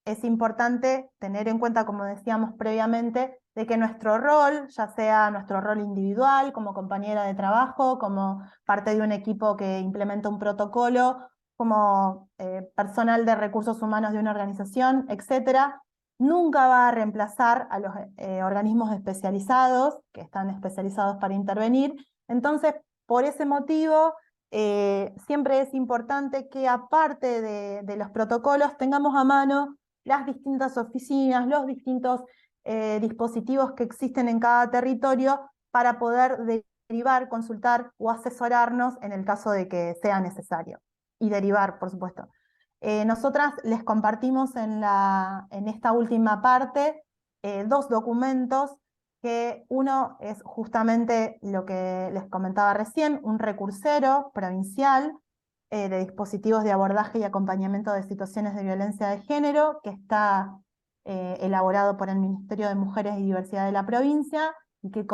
es importante tener en cuenta, como decíamos previamente, de que nuestro rol, ya sea nuestro rol individual, como compañera de trabajo, como parte de un equipo que implementa un protocolo, como personal de recursos humanos de una organización, etcétera, nunca va a reemplazar a los organismos especializados, que están especializados para intervenir. Entonces, por ese motivo, siempre es importante que aparte de los protocolos tengamos a mano las distintas oficinas, los distintos dispositivos que existen en cada territorio para poder derivar, consultar o asesorarnos en el caso de que sea necesario. Y derivar, por supuesto. Nosotras les compartimos en esta última parte 2 documentos, que uno es justamente lo que les comentaba recién, un recursero provincial de dispositivos de abordaje y acompañamiento de situaciones de violencia de género, que está elaborado por el Ministerio de Mujeres y Diversidad de la provincia, y que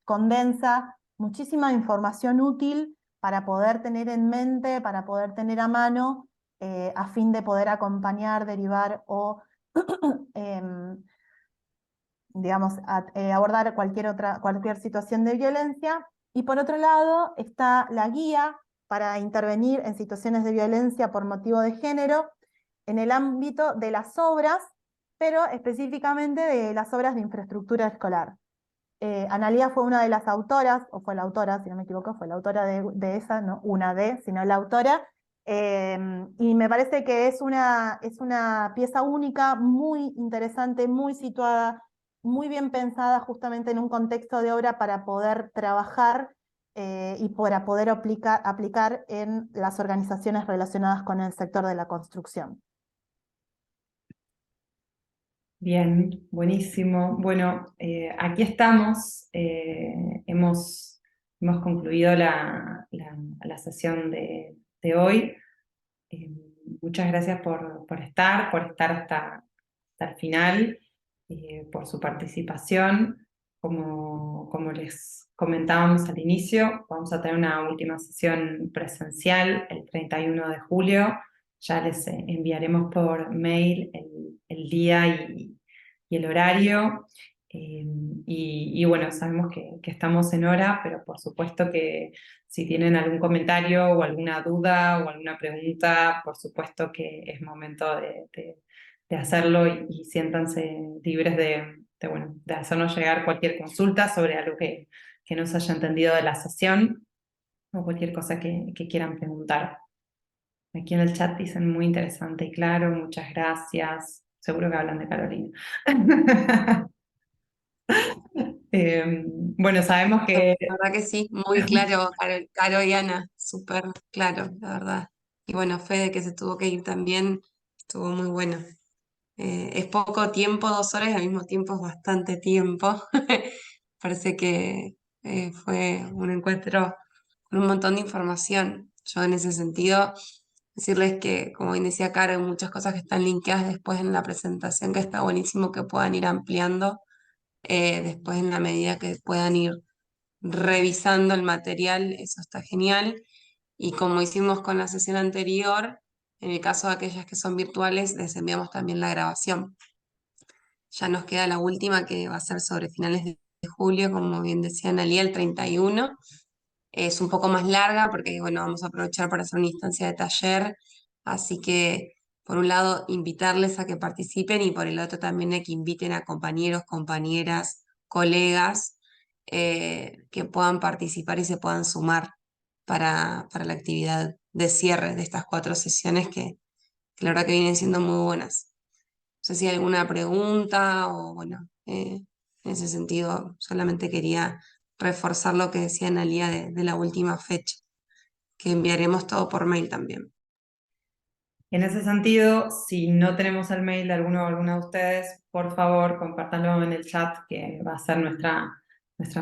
condensa muchísima información útil para poder tener en mente, para poder tener a mano, a fin de poder acompañar, derivar o digamos, abordar cualquier situación de violencia. Y por otro lado está la guía para intervenir en situaciones de violencia por motivo de género en el ámbito de las obras, pero específicamente de las obras de infraestructura escolar. Analía fue una de las autoras, o fue la autora, si no me equivoco, fue la autora de esa, no una de, sino la autora, y me parece que es una pieza única, muy interesante, muy situada, muy bien pensada justamente en un contexto de obra para poder trabajar y para poder aplicar en las organizaciones relacionadas con el sector de la construcción. Bien, buenísimo. Bueno, aquí estamos. Hemos concluido la sesión de hoy. Muchas gracias por estar hasta el final, por su participación. Como les comentábamos al inicio, vamos a tener una última sesión presencial el 31 de julio. Ya les enviaremos por mail el día y el horario. Y bueno, sabemos que estamos en hora, pero por supuesto que si tienen algún comentario o alguna duda o alguna pregunta, por supuesto que es momento de hacerlo y siéntanse libres de hacernos llegar cualquier consulta sobre algo que no se haya entendido de la sesión o cualquier cosa que quieran preguntar. Aquí en el chat dicen muy interesante y claro, muchas gracias. Seguro que hablan de Carolina. Bueno, sabemos que... La verdad que sí, muy claro, Caro y Ana, súper claro, la verdad. Y bueno, Fede que se tuvo que ir también, estuvo muy bueno. Es poco tiempo, 2 horas, y al mismo tiempo es bastante tiempo. Parece que fue un encuentro con un montón de información. Yo en ese sentido, decirles que, como bien decía Caro, hay muchas cosas que están linkeadas después en la presentación, que está buenísimo que puedan ir ampliando después en la medida que puedan ir revisando el material, eso está genial. Y como hicimos con la sesión anterior, en el caso de aquellas que son virtuales, les enviamos también la grabación. Ya nos queda la última que va a ser sobre finales de julio, como bien decía Analía, el 31. Es un poco más larga porque, bueno, vamos a aprovechar para hacer una instancia de taller. Así que, por un lado, invitarles a que participen y por el otro también a que inviten a compañeros, compañeras, colegas que puedan participar y se puedan sumar para la actividad de cierre de estas 4 sesiones que la verdad que vienen siendo muy buenas. No sé si hay alguna pregunta o bueno, en ese sentido solamente quería reforzar lo que decía Analía de la última fecha, que enviaremos todo por mail también. En ese sentido, si no tenemos el mail de alguno o alguna de ustedes, por favor, compártanlo en el chat, que va a ser nuestra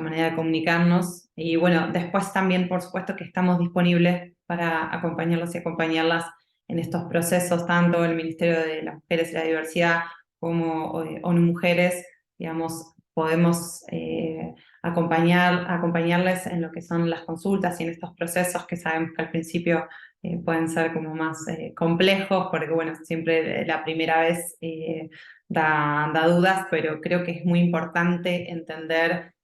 manera de comunicarnos. Y bueno, después también, por supuesto, que estamos disponibles para acompañarlos y acompañarlas en estos procesos, tanto el Ministerio de las Mujeres y la Diversidad como ONU Mujeres, digamos, podemos acompañarles en lo que son las consultas y en estos procesos que sabemos que al principio pueden ser como más complejos, porque bueno, siempre la primera vez da dudas, pero creo que es muy importante entender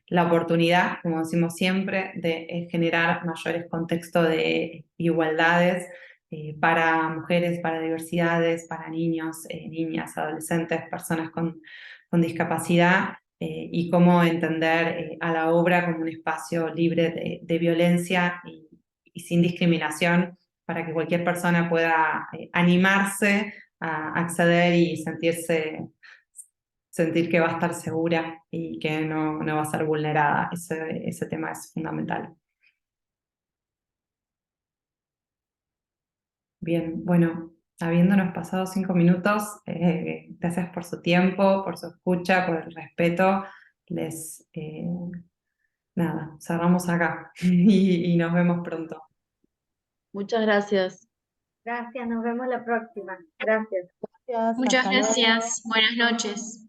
la oportunidad, como decimos siempre, de generar mayores contextos de igualdades para mujeres, para diversidades, para niños, niñas, adolescentes, personas con discapacidad, y cómo entender a la obra como un espacio libre de violencia y sin discriminación, para que cualquier persona pueda animarse a acceder y sentir que va a estar segura y que no va a ser vulnerada. Ese tema es fundamental. Bien, bueno, habiéndonos pasado 5 minutos, gracias por su tiempo, por su escucha, por el respeto. Nada, cerramos acá y nos vemos pronto. Muchas gracias. Gracias, nos vemos la próxima. Gracias. Gracias, Muchas hasta luego. gracias. Buenas noches.